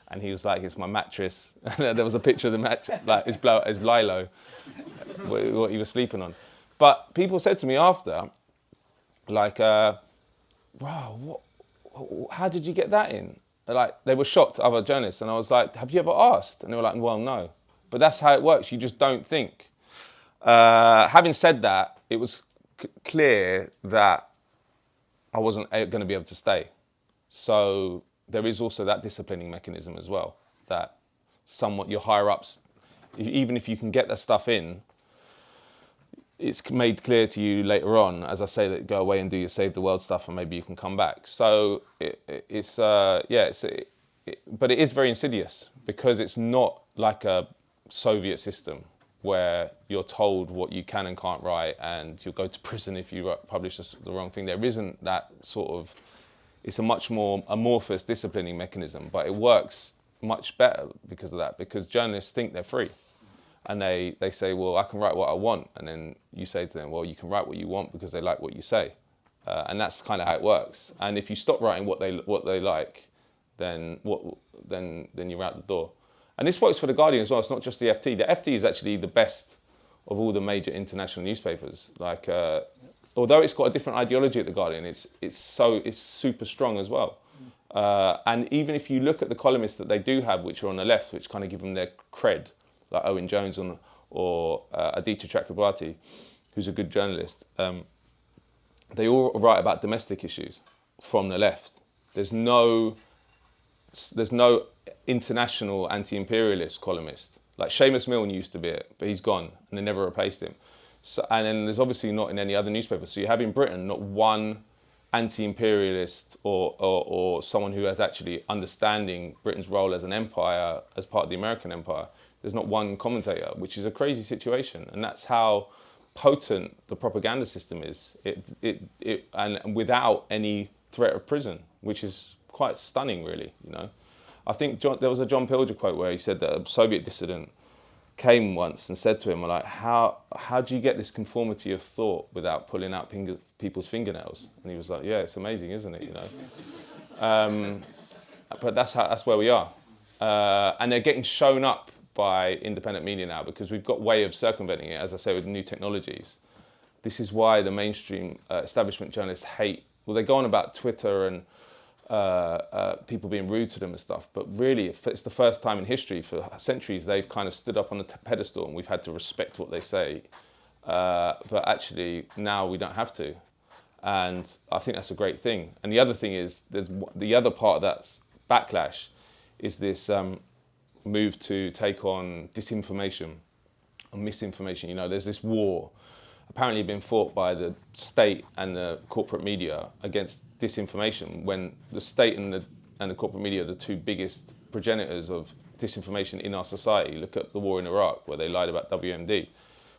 And he was like, it's my mattress. And there was a picture of the mattress, like his Lilo, what he was sleeping on. But people said to me after, like, wow, how did you get that in? Like, they were shocked, other journalists, and I was like, have you ever asked? And they were like, well, no. But that's how it works. You just don't think. Having said that, it was clear that I wasn't going to be able to stay. So there is also that disciplining mechanism as well, that your higher ups, even if you can get that stuff in, it's made clear to you later on, as I say, that go away and do your save the world stuff, and maybe you can come back. So but it is very insidious, because it's not like a Soviet system where you're told what you can and can't write, and you'll go to prison if you publish the wrong thing. There isn't that sort of. It's a much more amorphous disciplining mechanism, but it works much better because of that. Because journalists think they're free. And they say, well, I can write what I want. And then you say to them, well, you can write what you want because they like what you say. And that's kind of how it works. And if you stop writing what they like, then you're out the door. And this works for The Guardian as well. It's not just the FT. The FT is actually the best of all the major international newspapers. Like, although it's got a different ideology at The Guardian, it's super strong as well. And even if you look at the columnists that they do have, which are on the left, which kind of give them their cred, like Owen Jones or Aditya Chakrabarti, who's a good journalist, they all write about domestic issues from the left. There's no international anti-imperialist columnist. Like Seamus Milne used to be it, but he's gone, and they never replaced him. So, and then there's obviously not in any other newspaper. So you have in Britain not one anti-imperialist or someone who has actually understanding Britain's role as an empire, as part of the American empire. There's not one commentator, which is a crazy situation, and that's how potent the propaganda system is. And without any threat of prison, which is quite stunning, really. You know, I think there was a John Pilger quote where he said that a Soviet dissident came once and said to him, like, how do you get this conformity of thought without pulling out people's fingernails? And he was like, yeah, it's amazing, isn't it? You know, but that's where we are, and they're getting shown up by independent media now, because we've got a way of circumventing it, as I say, with new technologies. This is why the mainstream establishment journalists hate, well, they go on about Twitter and people being rude to them and stuff, but really it's the first time in history for centuries they've kind of stood up on a pedestal and we've had to respect what they say, but actually now we don't have to, and I think that's a great thing. And the other thing is, there's the other part of that backlash is this move to take on disinformation and misinformation. You know, there's this war apparently been fought by the state and the corporate media against disinformation, when the state and the corporate media are the two biggest progenitors of disinformation in our society. Look at the war in Iraq, where they lied about WMD.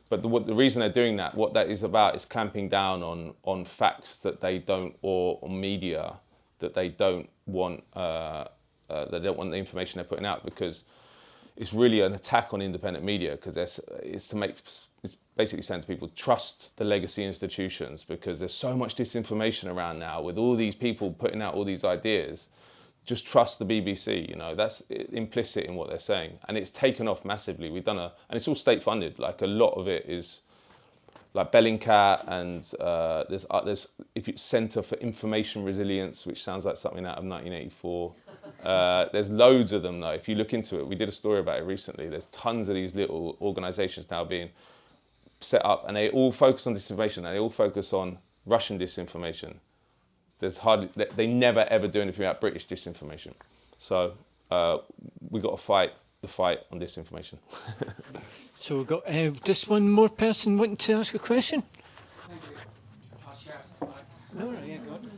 But the reason they're doing that, what that is about, is clamping down on facts that they don't, or on media that they don't want. They don't want the information they're putting out, because it's really an attack on independent media, because it's basically saying to people, trust the legacy institutions, because there's so much disinformation around now with all these people putting out all these ideas. Just trust the BBC, you know, that's implicit in what they're saying. And it's taken off massively. And it's all state funded. Like, a lot of it is like Bellingcat, and there's Centre for Information Resilience, which sounds like something out of 1984. There's loads of them though. If you look into it, we did a story about it recently. There's tons of these little organisations now being set up, and they all focus on disinformation, and they all focus on Russian disinformation. They never ever do anything about British disinformation. So we got to fight the fight on disinformation. So we've got just one more person wanting to ask a question. Thank you. I'll shout. No, yeah, go on.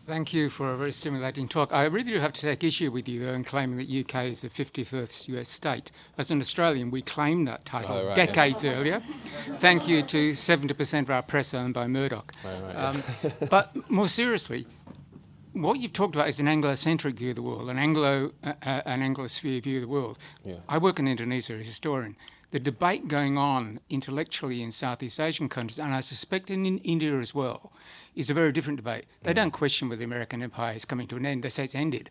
Thank you for a very stimulating talk. I really do have to take issue with you, though, in claiming that UK is the 51st US state. As an Australian, we claimed that title decades earlier. Thank you to 70% of our press owned by Murdoch. But more seriously, what you've talked about is an Anglo-centric view of the world, an Anglosphere view of the world. Yeah. I work in Indonesia as a historian. The debate going on intellectually in Southeast Asian countries, and I suspect in India as well, is a very different debate. They don't question whether the American empire is coming to an end. They say it's ended.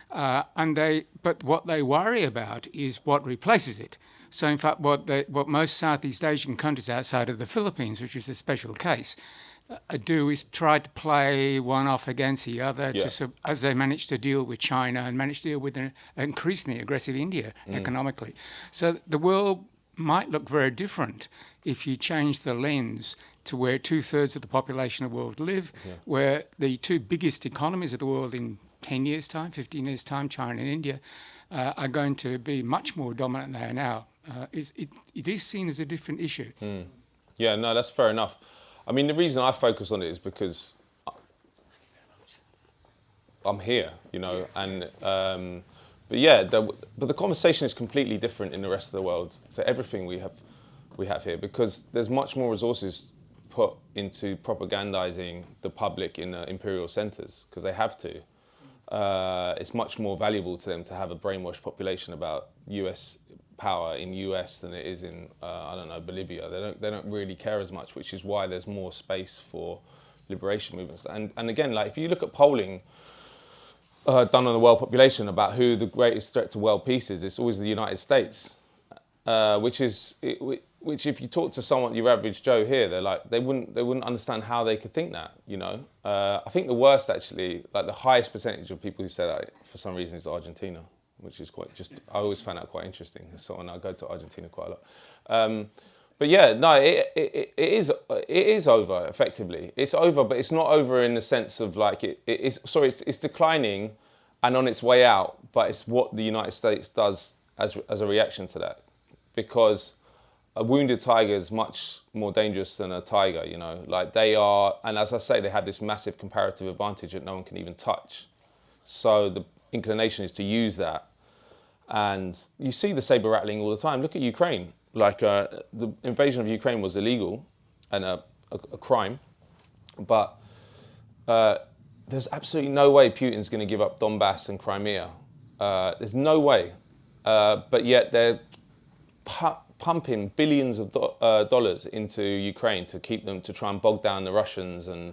But what they worry about is what replaces it. So in fact, what most Southeast Asian countries outside of the Philippines, which is a special case, do is try to play one off against the other Yeah. as they manage to deal with China and manage to deal with an increasingly aggressive India economically. So the world might look very different if you change the lens to where 2/3 of the population of the world live, where the two biggest economies of the world in 10 years' time, 15 years' time, China and India, are going to be much more dominant than they are now. It is seen as a different issue. Yeah, no, that's fair enough. I mean, the reason I focus on it is because I'm here, you know, and but yeah, but the conversation is completely different in the rest of the world to everything we have here, because there's much more resources put into propagandizing the public in imperial centers, because they have to. It's much more valuable to them to have a brainwashed population about US power in US than it is in I don't know, Bolivia. They don't really care as much, which is why there's more space for liberation movements. And again, like if you look at polling done on the world population about who the greatest threat to world peace is, it's always the United States, which if you talk to someone, your average Joe here, they're like they wouldn't understand how they could think that, you know. I think the worst actually, like the highest percentage of people who say that for some reason is Argentina, which is I always find that quite interesting as someone. I go to Argentina quite a lot. But yeah, no, it is over effectively. It's over, but it's not over in the sense of like it's declining and on its way out, but it's what the United States does as a reaction to that, because a wounded tiger is much more dangerous than a tiger, you know. Like they are, and as I say, they have this massive comparative advantage that no one can even touch. So the inclination is to use that, and you see the saber rattling all the time. Look at Ukraine. Like the invasion of Ukraine was illegal and a crime, but there's absolutely no way Putin's going to give up Donbass and Crimea. There's no way, but yet they're pumping billions of dollars into Ukraine to keep them, to try and bog down the Russians and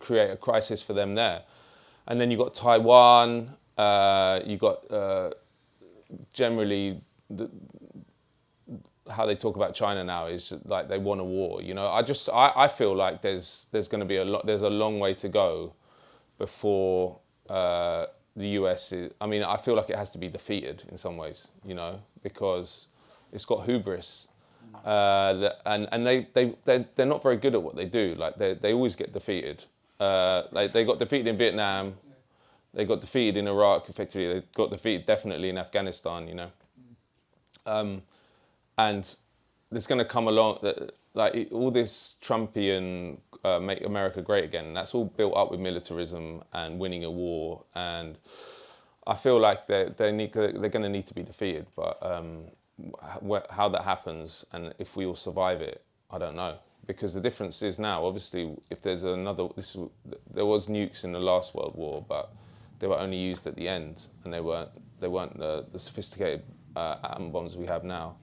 create a crisis for them there. And then you've got Taiwan, you've got generally how they talk about China now is like they want a war, you know. I feel like there's going to be there's a long way to go before the US is, I mean, I feel like it has to be defeated in some ways, you know, because it's got hubris, and they're not very good at what they do. Like they always get defeated. Like they got defeated in Vietnam, they got defeated in Iraq. Effectively, they got defeated definitely in Afghanistan, you know. And there's going to come along like all this Trumpian make America great again. That's all built up with militarism and winning a war, and I feel like they're going to need to be defeated. But how that happens and if we all survive it, I don't know. Because the difference is now, obviously, if there's there was nukes in the last World War, but they were only used at the end, and they weren't the sophisticated atom bombs we have now.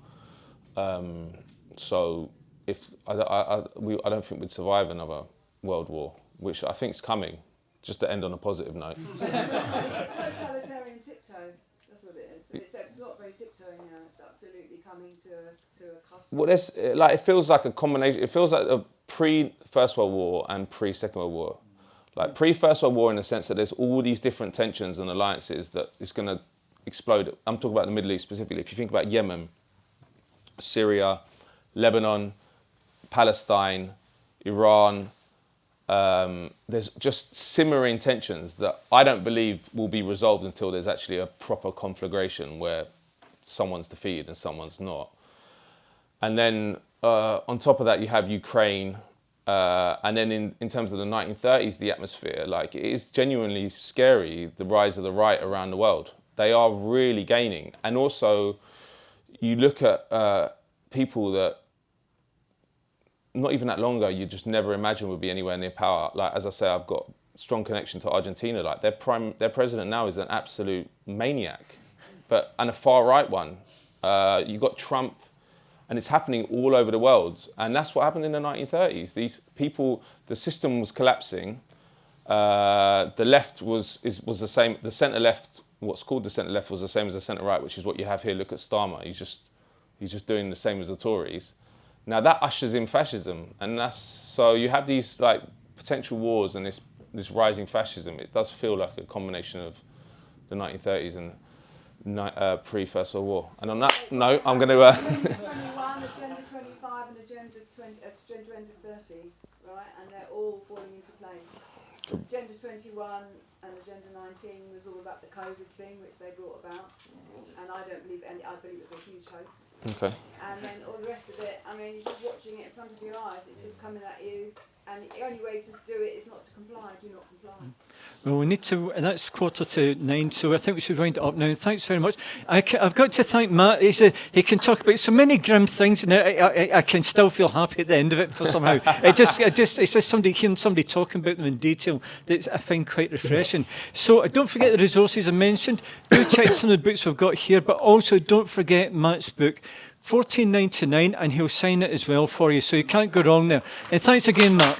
So if I don't think we'd survive another World War, which I think is coming. Just to end on a positive note. Totalitarian tiptoe. That's what it is. It's not very tiptoeing now. It's absolutely coming to a cusp. Well, it feels like a combination. It feels like a pre-First World War and pre-Second World War. Like pre-First World War in the sense that there's all these different tensions and alliances that is going to explode. I'm talking about the Middle East specifically. If you think about Yemen, Syria, Lebanon, Palestine, Iran, there's just simmering tensions that I don't believe will be resolved until there's actually a proper conflagration where someone's defeated and someone's not. And then on top of that, you have Ukraine. And then in terms of the 1930s, the atmosphere, like it is genuinely scary, the rise of the right around the world. They are really gaining. And also, you look at people that not even that long ago, you just never imagined would be anywhere near power. Like, as I say, I've got strong connection to Argentina. Like their president now is an absolute maniac, and a far right one. You got Trump, and it's happening all over the world. And that's what happened in the 1930s. These people, the system was collapsing. The left was the same. The centre left, what's called the centre left, was the same as the centre right, which is what you have here. Look at Starmer. He's just doing the same as the Tories. Now that ushers in fascism, and so you have these like potential wars and this rising fascism. It does feel like a combination of the 1930s and pre-First World War. And on that note, I'm going to... Agenda 21, Agenda 25 and Agenda 2030, right? And they're all falling into place. Agenda 21 and Agenda 19 was all about the COVID thing, which they brought about. And I don't believe any, I believe it's a huge hoax. Okay. And then all the rest of it, I mean, you're just watching it in front of your eyes. It's just coming at you. And the only way to do it is not to comply. Do not comply. Well, we need to, and that's 8:45, so I think we should wind it up now. Thanks very much. I've got to thank Matt. He can talk about so many grim things, and I can still feel happy at the end of it for somehow. It's just hearing somebody talking about them in detail that I find quite refreshing. So don't forget the resources I mentioned. Do check some of the books we've got here, but also don't forget Matt's book, $14.99, and he'll sign it as well for you, so you can't go wrong there. And thanks again, Matt.